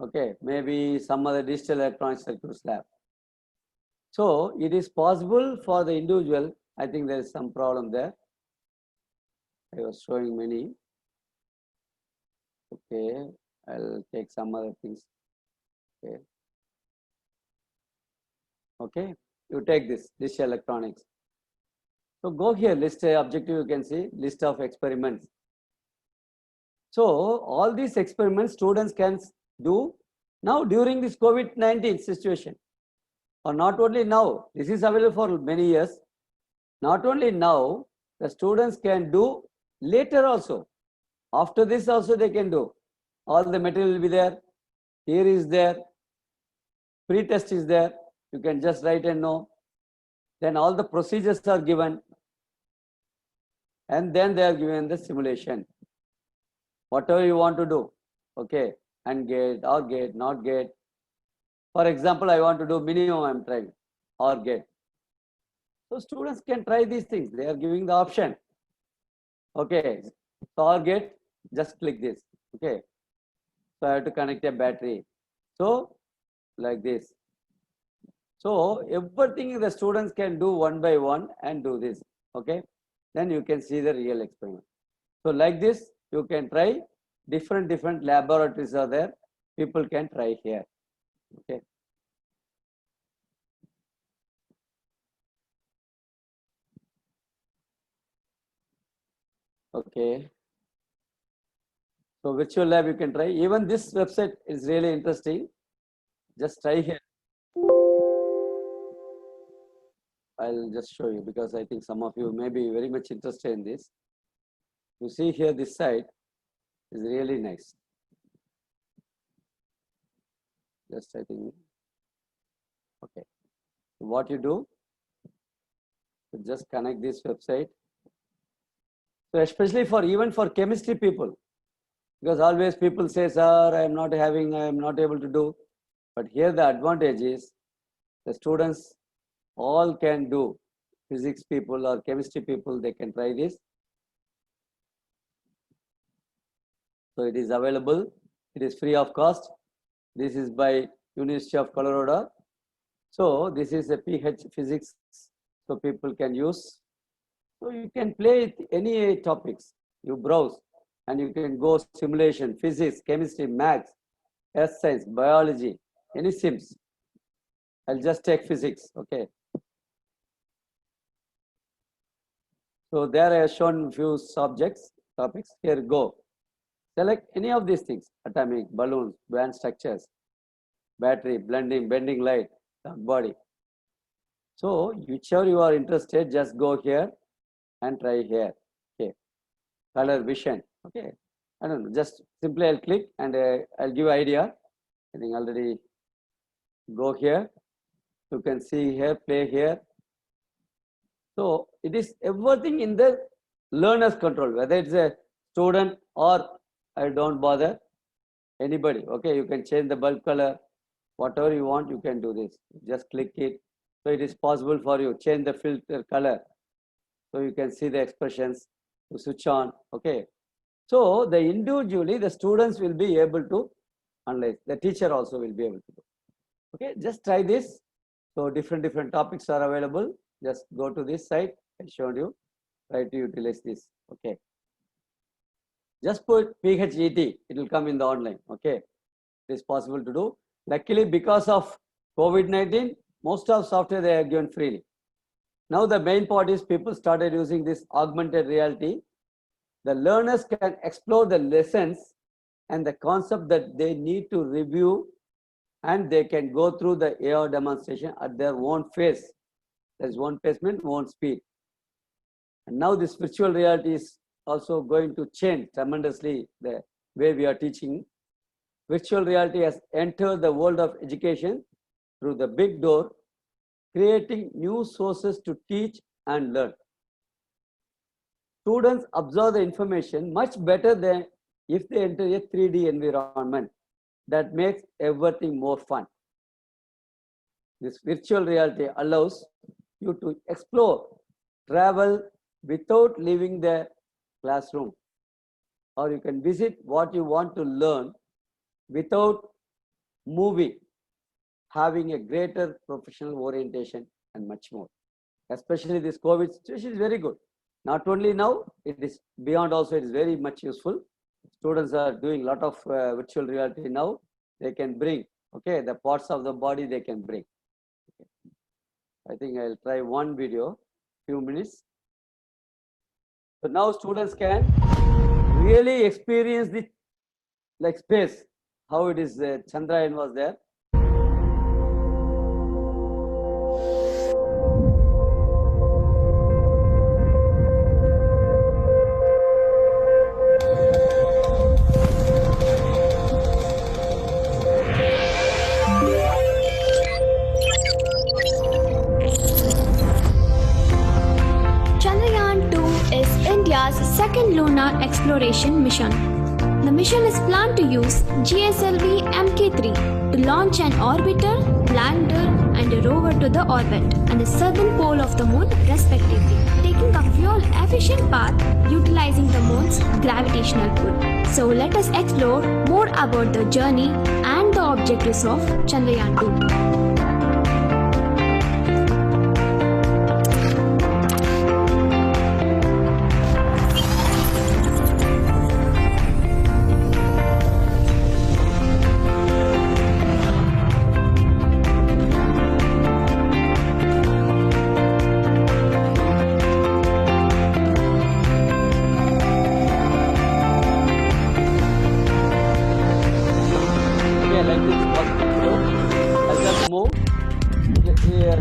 Okay, maybe some other digital electronics circuits lab. So it is possible for the individual, I think there is some problem there. I was showing many. Okay, I'll take some other things. Okay. Okay, you take this digital electronics. So go here, list a objective, you can see list of experiments. So all these experiments students can do now during this COVID-19 situation, or not only now, this is available for many years. Not only now, the students can do later also. After this also they can do. All the material will be there. Here is there. Pre-test is there. You can just write and know. Then all the procedures are given. And then they are given the simulation. Whatever you want to do. Okay. And gate, or gate, not gate. For example, I want to do minimum, I'm trying, or gate. So students can try these things. They are giving the option. Okay. So or gate, just click this. Okay. So I have to connect a battery. So like this. So everything the students can do one by one and do this. Okay. Then you can see the real experiment. So like this, you can try different laboratories are there. People can try here. Okay. Okay. So virtual lab you can try. Even this website is really interesting. Just try here. I'll just show you because I think some of you may be very much interested in this. You see here this site is really nice. Just I think, okay. So what you do, you just connect this website. So especially for even for chemistry people, because always people say, sir, I am not able to do. But here the advantage is the students all can do. Physics people or chemistry people, they can try this. So it is available. It is free of cost. This is by University of Colorado. So this is a PH physics. So people can use. So you can play any topics. You browse and you can go simulation, physics, chemistry, maths, earth science, biology, any sims. I'll just take physics. Okay. So there I have shown few subjects, topics. Here go. Select any of these things: atomic, balloons, band structures, battery, blending, bending light, dark body. So whichever you are interested, just go here and try here. Okay. Color vision. Okay. I don't know. Just simply I'll click and I'll give idea. I think already go here. You can see here, play here. So it is everything in the learner's control, whether it's a student, or I don't bother anybody. Okay, you can change the bulb color, whatever you want, you can do this. Just click it. So it is possible for you. Change the filter color. So you can see the expressions to switch on. Okay. So the individually, the students will be able to analyze. The teacher also will be able to do. Okay, just try this. So different topics are available. Just go to this site. I showed you. Try to utilize this. Okay. Just put PHET. It will come in the online. Okay. It is possible to do. Luckily, because of COVID-19, most of software they are given freely. Now the main part is people started using this augmented reality. The learners can explore the lessons and the concept that they need to review, and they can go through the AR demonstration at their own pace. There's one pace means one speed. And now this virtual reality is also going to change tremendously the way we are teaching. Virtual reality has entered the world of education through the big door, creating new sources to teach and learn. Students absorb the information much better than if they enter a 3D environment that makes everything more fun. This virtual reality allows you to explore, travel without leaving the classroom, or you can visit what you want to learn without moving, having a greater professional orientation and much more. Especially this COVID situation is very good. Not only now, it is beyond also, it is very much useful. Students are doing a lot of virtual reality now. They can bring, okay, the parts of the body they can bring. Okay. I think I'll try one video, few minutes. So now students can really experience the like space, how it is, Chandrayaan was there. Chandrayaan 2 is India's second lunar exploration mission. The mission is planned to use GSLV Mk3 to launch an orbiter, lander, and a rover to the orbit and the southern pole of the moon, respectively, taking a fuel-efficient path utilizing the moon's gravitational pull. So let us explore more about the journey and the objectives of Chandrayaan 2.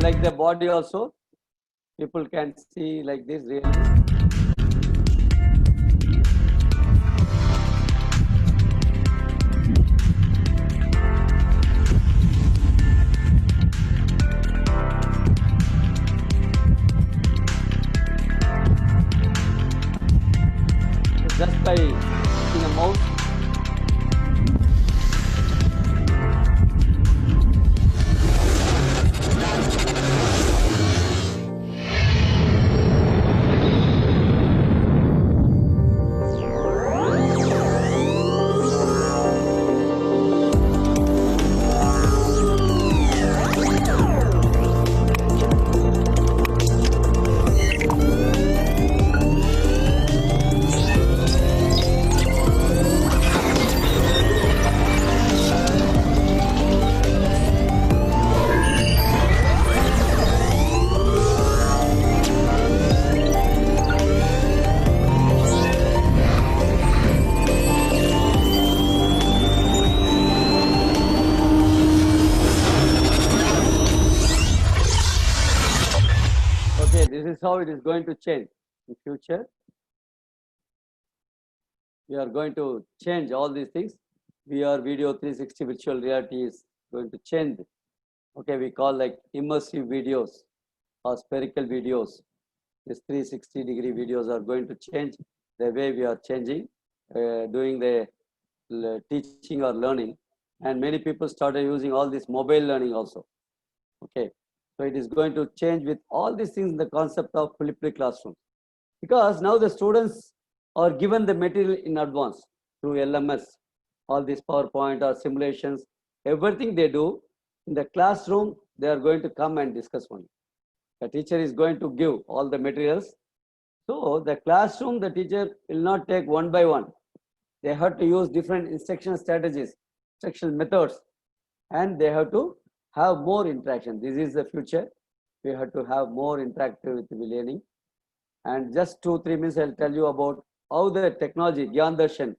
Like the body also, people can see like this really. Just by using a mouse. This is how it is going to change in future. We are going to change all these things. VR, video, 360 virtual reality is going to change. Okay, we call like immersive videos or spherical videos. These 360-degree videos are going to change the way we are changing doing the teaching or learning, and many people started using all this mobile learning also. Okay, so it is going to change with all these things in the concept of flipped classroom, because now the students are given the material in advance through LMS, all this PowerPoint or simulations, everything they do in the classroom, they are going to come and discuss one. The teacher is going to give all the materials. So the classroom, the teacher will not take one by one. They have to use different instruction strategies, instruction methods, and they have to have more interaction. This is the future. We have to have more interactive with the learning. And just 2-3 minutes, I'll tell you about how the technology, Gyan Darshan,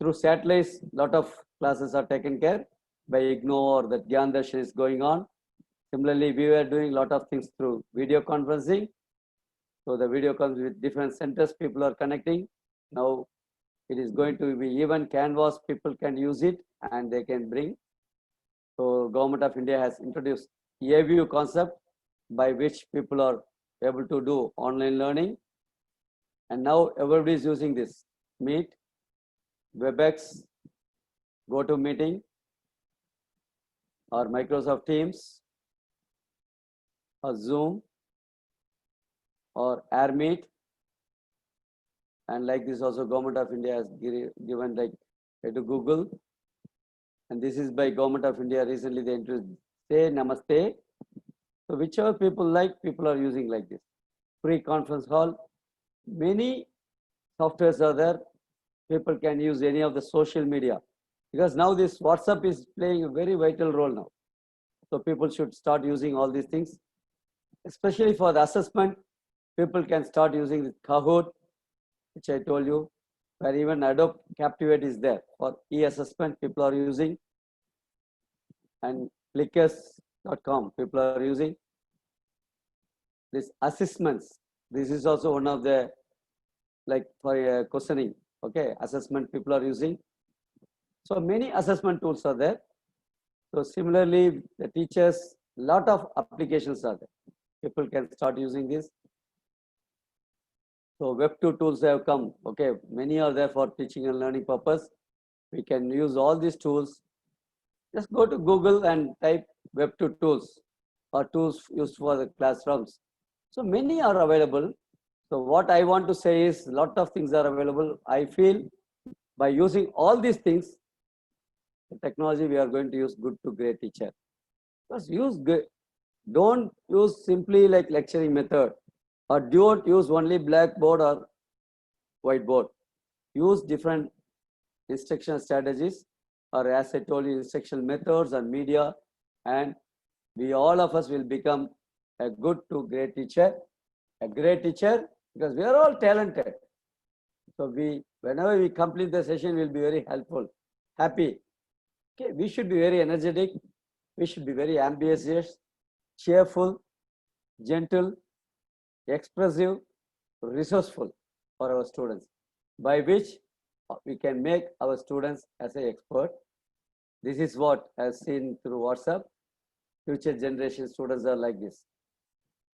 through satellites, lot of classes are taken care by IGNOU, or that Gyan Darshan is going on. Similarly, we were doing a lot of things through video conferencing. So the video comes with different centers, people are connecting. Now it is going to be even Canvas, people can use it and they can bring. So Government of India has introduced AView concept by which people are able to do online learning. And now everybody is using this Meet, WebEx, GoToMeeting, or Microsoft Teams, or Zoom, or AirMeet. And like this also Government of India has given like to Google. And this is by Government of India. Recently they introduced Say Namaste. So whichever people like, people are using like this. Free conference hall. Many softwares are there. People can use any of the social media, because now this WhatsApp is playing a very vital role now. So people should start using all these things, especially for the assessment. People can start using the Kahoot, which I told you, where even Adobe Captivate is there for e-assessment. People are using, and Plickers.com people are using. This assessments. This is also one of the, like for questioning. Okay, assessment people are using. So many assessment tools are there. So similarly, the teachers, lot of applications are there. People can start using this. So Web2 tools have come. Okay, many are there for teaching and learning purpose. We can use all these tools. Just go to Google and type Web2 tools or tools used for the classrooms. So many are available. So what I want to say is, a lot of things are available. I feel by using all these things, the technology we are going to use good to great teacher. Just use good. Don't use simply like lecturing method, or don't use only blackboard or whiteboard. Use different instruction strategies, or as I told you, instruction methods and media, and we all of us will become a good to great teacher. A great teacher, because we are all talented. So whenever we complete the session, we'll be very helpful, happy. Okay, we should be very energetic. We should be very ambitious, cheerful, gentle, expressive, resourceful for our students, by which we can make our students as an expert. This is what I've seen through WhatsApp. Future generation students are like this.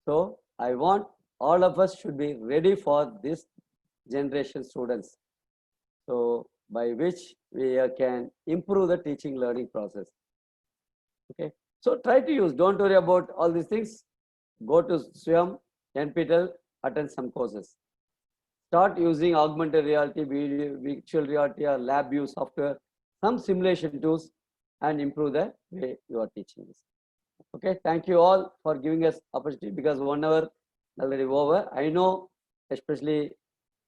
So I want all of us should be ready for this generation students. So by which we can improve the teaching learning process. Okay. So try to use, don't worry about all these things. Go to SWAYAM, NPTEL, attend some courses. Start using augmented reality, virtual reality, or LabVIEW software, some simulation tools, and improve the way you are teaching this. Okay, thank you all for giving us opportunity, because 1 hour already over. I know, especially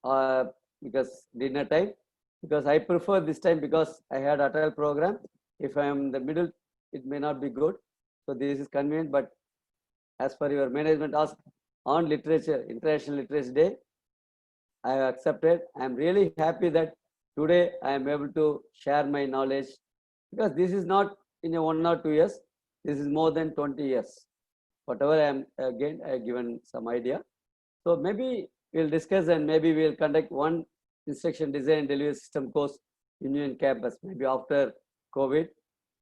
because dinner time, because I prefer this time, because I had a Atal program. If I am in the middle, it may not be good. So this is convenient, but as per your management ask on literature, International Literacy Day, I have accepted. I am really happy that today I am able to share my knowledge, because this is not in a 1 or 2 years. This is more than 20 years. Whatever I am again, I have given some idea. So maybe we'll discuss, and maybe we'll conduct one instruction design and delivery system course in Union Campus, maybe after COVID,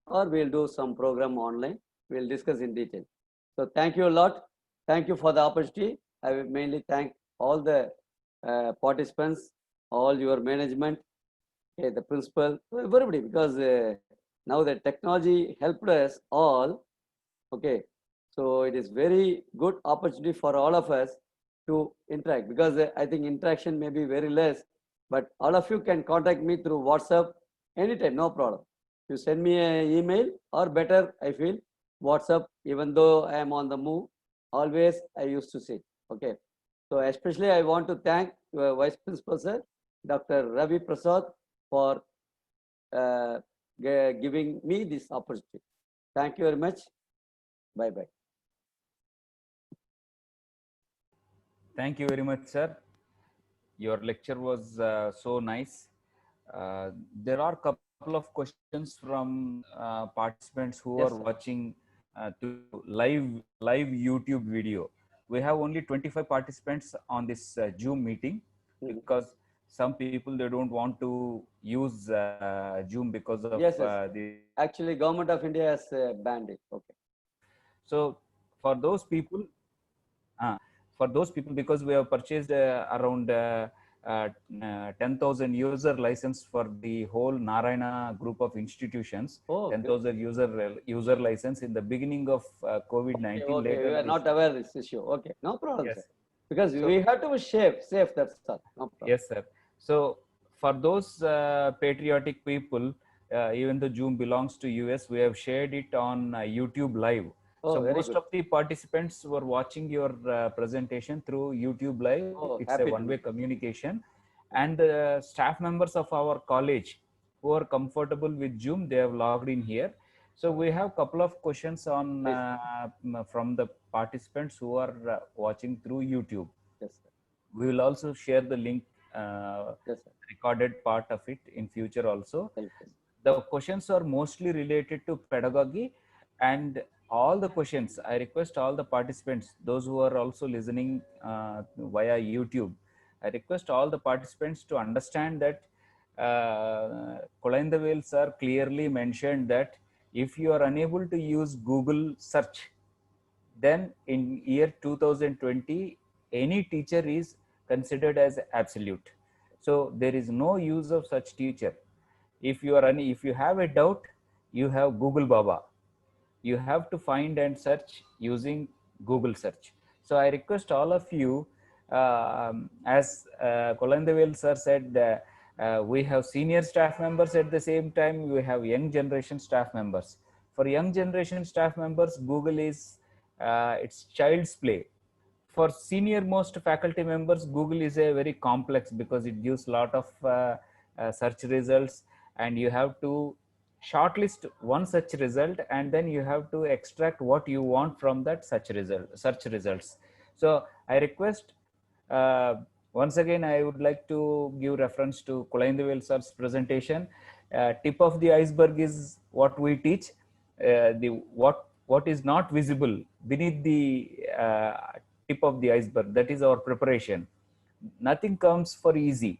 or we'll do some program online. We'll discuss in detail. So thank you a lot. Thank you for the opportunity. I will mainly thank all the participants, all your management, okay, the principal, everybody, because now the technology helped us all. Okay, so it is very good opportunity for all of us to interact, because I think interaction may be very less, but all of you can contact me through WhatsApp anytime, no problem. You send me an email, or better, I feel WhatsApp, even though I am on the move, always I used to say. Okay, so especially I want to thank Vice Principal Sir, Dr. Ravi Prasad, for uh, giving me this opportunity. Thank you very much. Bye bye. Thank you very much, sir. Your lecture was so nice. There are a couple of questions from participants who Yes, are sir. watching through live YouTube video. We have only 25 participants on this Zoom meeting, Mhm. because some people, they don't want to use Zoom because of Yes, yes. the. Actually, Government of India has banned it. Okay. So for those people, because we have purchased around 10,000 user license for the whole Narayana group of institutions. Oh, good. 10,000 user license in the beginning of Okay, COVID-19. okay. Later, We are this, not aware of this issue. Okay, no problem, yes. sir. Because So, we have to be safe. That's all. No problem. yes, sir. So for those patriotic people, even though Zoom belongs to US, we have shared it on YouTube Live. Oh, So very most good. of the participants were watching your presentation through YouTube Live. Oh, It's a happy to one-way know. communication. And the staff members of our college who are comfortable with Zoom, they have logged in here. So we have a couple of questions on from the participants who are watching through YouTube. Yes, sir. We will also share the link, Yes, sir. recorded part of it in future also. Thank you. The questions are mostly related to pedagogy, and all the questions, I request all the participants, those who are also listening via YouTube, I request all the participants to understand that Kolaindavel sir clearly mentioned that if you are unable to use Google search, then in year 2020, any teacher is considered as absolute. So there is no use of such teacher. If you have a doubt, you have Google Baba. You have to find and search using Google search. So I request all of you, as Kolandevel sir said, we have senior staff members, at the same time we have young generation staff members. For young generation staff members, Google is it's child's play. For senior most faculty members, Google is a very complex, because it gives a lot of search results, and you have to shortlist one such result, and then you have to extract what you want from that search results. So I request, uh, once again, I would like to give reference to Kulaindevel sir's presentation. Tip of the iceberg is what we teach. The what is not visible beneath the tip of the iceberg, that is our preparation. Nothing comes for easy.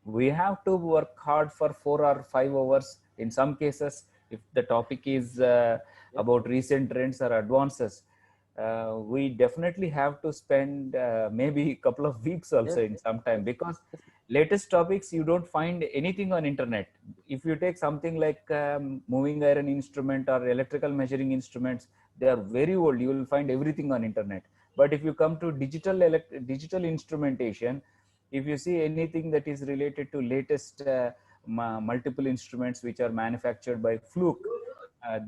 We have to work hard for 4 or 5 hours in some cases. If the topic is about recent trends or advances, we definitely have to spend maybe a couple of weeks also in some time, because latest topics you don't find anything on internet. If you take something like moving iron instrument or electrical measuring instruments, they are very old. You will find everything on internet. But if you come to digital instrumentation, if you see anything that is related to latest multiple instruments which are manufactured by Fluke,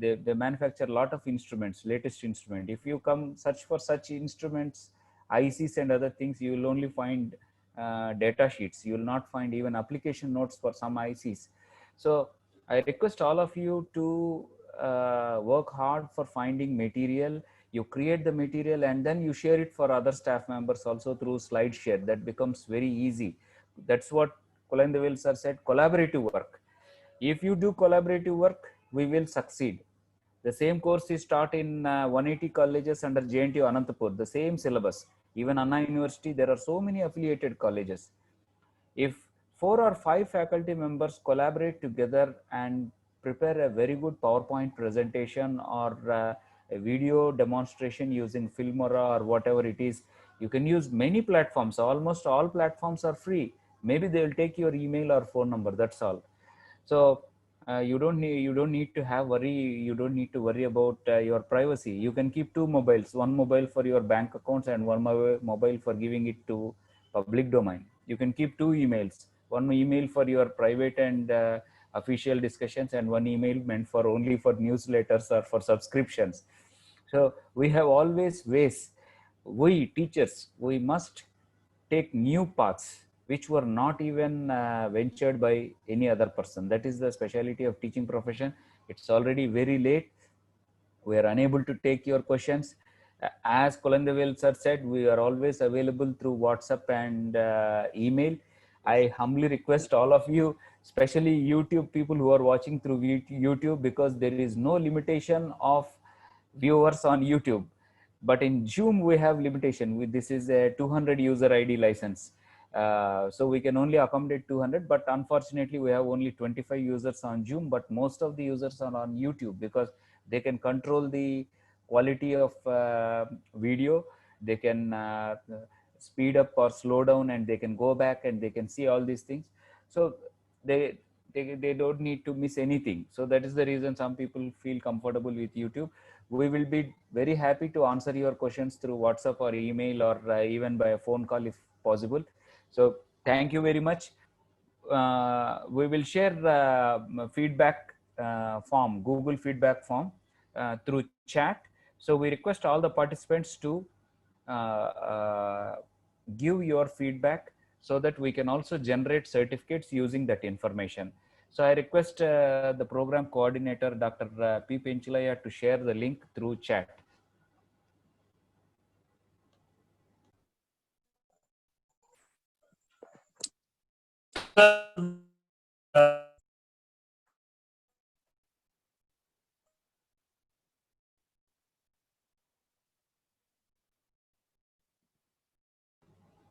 they manufacture a lot of instruments, latest instrument. If you come search for such instruments, ICs and other things, you will only find data sheets. You will not find even application notes for some ICs. So I request all of you to work hard for finding material. You create the material and then you share it for other staff members also through SlideShare. That becomes very easy. That's what Kolaindevel sir said, collaborative work. If you do collaborative work, we will succeed. The same course is taught in 180 colleges under JNTU Anantapur, the same syllabus. Even Anna University, there are so many affiliated colleges. If 4 or 5 faculty members collaborate together and prepare a very good PowerPoint presentation or a video demonstration using Filmora or whatever it is, you can use many platforms. Almost all platforms are free. maybe they will take your email or phone number. That's all. So you don't need to have worry. You don't need to worry about your privacy. You can keep two mobiles, one mobile for your bank accounts and one mobile for giving it to public domain. You can keep two emails, one email for your private and official discussions, and one email meant for only for newsletters or for subscriptions. So we have always ways. We teachers, we must take new paths which were not even ventured by any other person. That is the specialty of teaching profession. It's already very late. We are unable to take your questions. As Kulandevel sir said, we are always available through WhatsApp and email. I humbly request all of you, especially YouTube people who are watching through YouTube, because there is no limitation of viewers on YouTube. But in Zoom, we have limitation. This is a 200 user ID license. So we can only accommodate 200, but unfortunately we have only 25 users on Zoom, but most of the users are on YouTube because they can control the quality of video. They can speed up or slow down, and they can go back and they can see all these things. So they don't need to miss anything. So that is the reason some people feel comfortable with YouTube. We will be very happy to answer your questions through WhatsApp or email, or even by a phone call if possible. So thank you very much. We will share feedback form, Google feedback form through chat. So we request all the participants to give your feedback so that we can also generate certificates using that information. So I request the program coordinator, Dr. P. Penchilaya, to share the link through chat.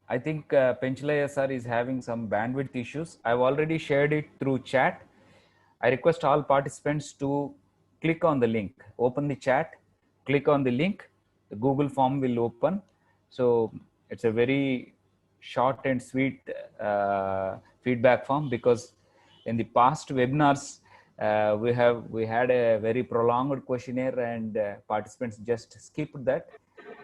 I think Penchilaya sir is having some bandwidth issues. I've already shared it through chat. I request all participants to click on the link, open the chat, click on the link, the Google form will open. So it's a very short and sweet feedback form, because in the past webinars, we had a very prolonged questionnaire, and participants just skipped that.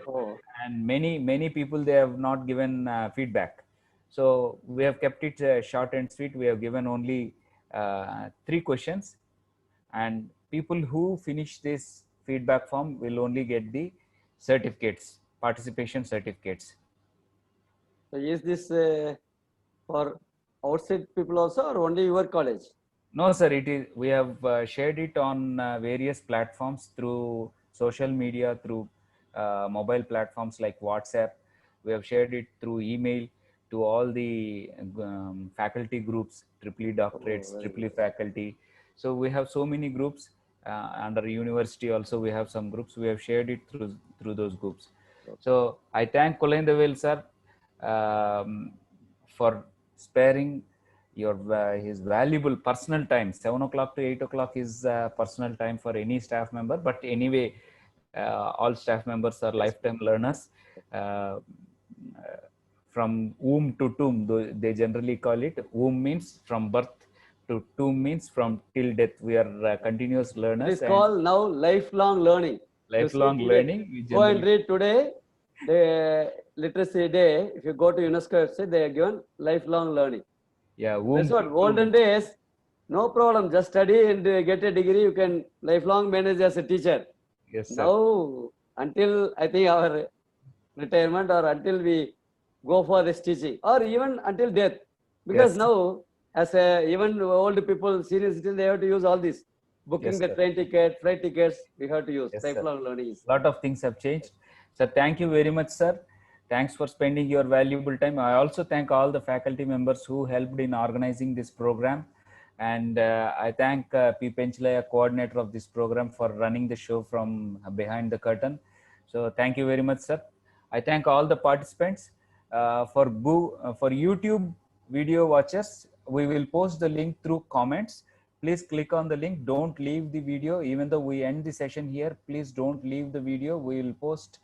Oh, And many people, they have not given feedback. So we have kept it short and sweet. We have given only 3 questions, and people who finish this feedback form will only get the certificates, participation certificates. so is this for outside people also, or only your college? No, sir, it is. We have shared it on various platforms through social media, through mobile platforms like WhatsApp. We have shared it through email to all the faculty groups, EEE doctorates, very EEE faculty. So we have so many groups under university. Also, we have some groups. We have shared it through those groups. So I thank Kulendevel sir for sparing your his valuable personal time. 7 o'clock to 8 o'clock is personal time for any staff member, but anyway, all staff members are lifetime learners. From womb to tomb, they generally call it. Womb means from birth, to tomb means from till death. We are continuous It learners. is called now lifelong learning. You Lifelong see, learning. We go and generally, read today, the literacy day. If you go to UNESCO website, they are given lifelong learning. yeah, womb That's what to olden tomb. days. No problem. Just study and get a degree. You can lifelong manage as a teacher. Yes, sir. Now, until I think our retirement, or until we go for this teaching, or even until death, because Yes. now, as even old people, senior citizens, they have to use all this. Booking Yes, the sir. train ticket, flight tickets, we have to use. Yes, sir. Lifelong learning is. Lot of things have changed. So thank you very much, sir. Thanks for spending your valuable time. I also thank all the faculty members who helped in organizing this program. And I thank P. Penchilaya, coordinator of this program, for running the show from behind the curtain. So thank you very much, sir. I thank all the participants. For YouTube video watchers, we will post the link through comments. Please click on the link. Don't leave the video. Even though we end the session here, please don't leave the video. We will post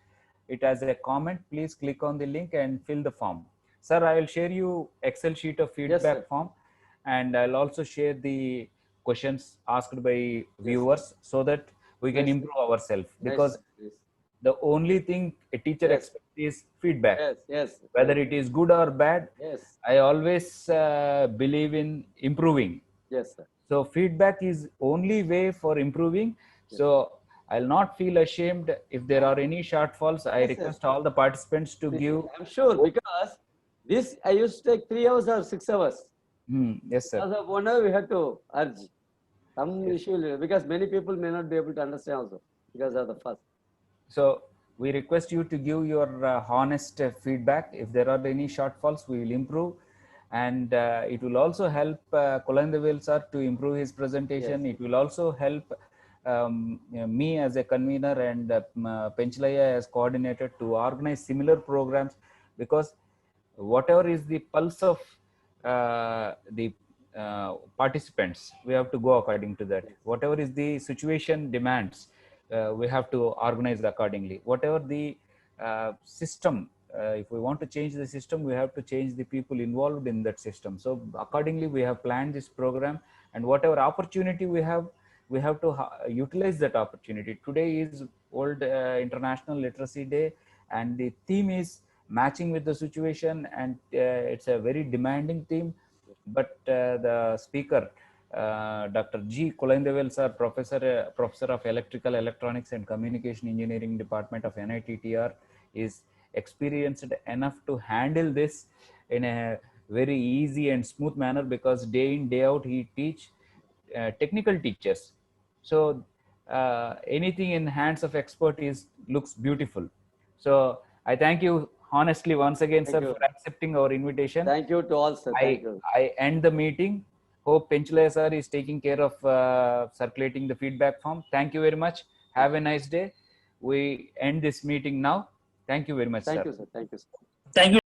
it as a comment. Please click on the link and fill the form. Sir, I will share you Excel sheet of feedback sir. form, and I'll also share the questions asked by viewers so that we can Nice. improve ourselves. Nice, Because sir. Nice. the only thing a teacher Yes. expects is feedback. Yes, yes. Whether right. it is good or bad, Yes, I always believe in improving. yes, sir. So feedback is only way for improving. Yes. So I'll not feel ashamed if there are any shortfalls. I Yes, sir. request all the participants to give. I'm sure because this I used to take 3 hours or 6 hours. Yes, sir. Because of 1 hour we had to urge some issue because many people may not be able to understand also because of the fuss. So we request you to give your honest feedback. If there are any shortfalls, we will improve. And it will also help Kulandevel sir to improve his presentation. Yes. It will also help me as a convener and Penchlaya as coordinator to organize similar programs, because whatever is the pulse of the participants, we have to go according to that. Whatever is the situation demands, we have to organize accordingly. Whatever the system, if we want to change the system, we have to change the people involved in that system. So accordingly, we have planned this program, and whatever opportunity we have to utilize that opportunity. Today is World International Literacy Day, and the theme is matching with the situation, and it's a very demanding theme. But the speaker, Dr. G. Kulandevel sir, Professor of Electrical, Electronics and Communication Engineering Department of NITTR, is experienced enough to handle this in a very easy and smooth manner, because day in, day out, he teach technical teachers. So anything in hands of expert looks beautiful. So I thank you honestly once again, Thank sir, you. for accepting our invitation. Thank you to all, sir. Thank you. I end the meeting. Hope Penchlaya sir is taking care of circulating the feedback form. Thank you very much. Have a nice day. We end this meeting now. Thank you very much, Thank sir. you, sir. Thank you, sir. Thank you.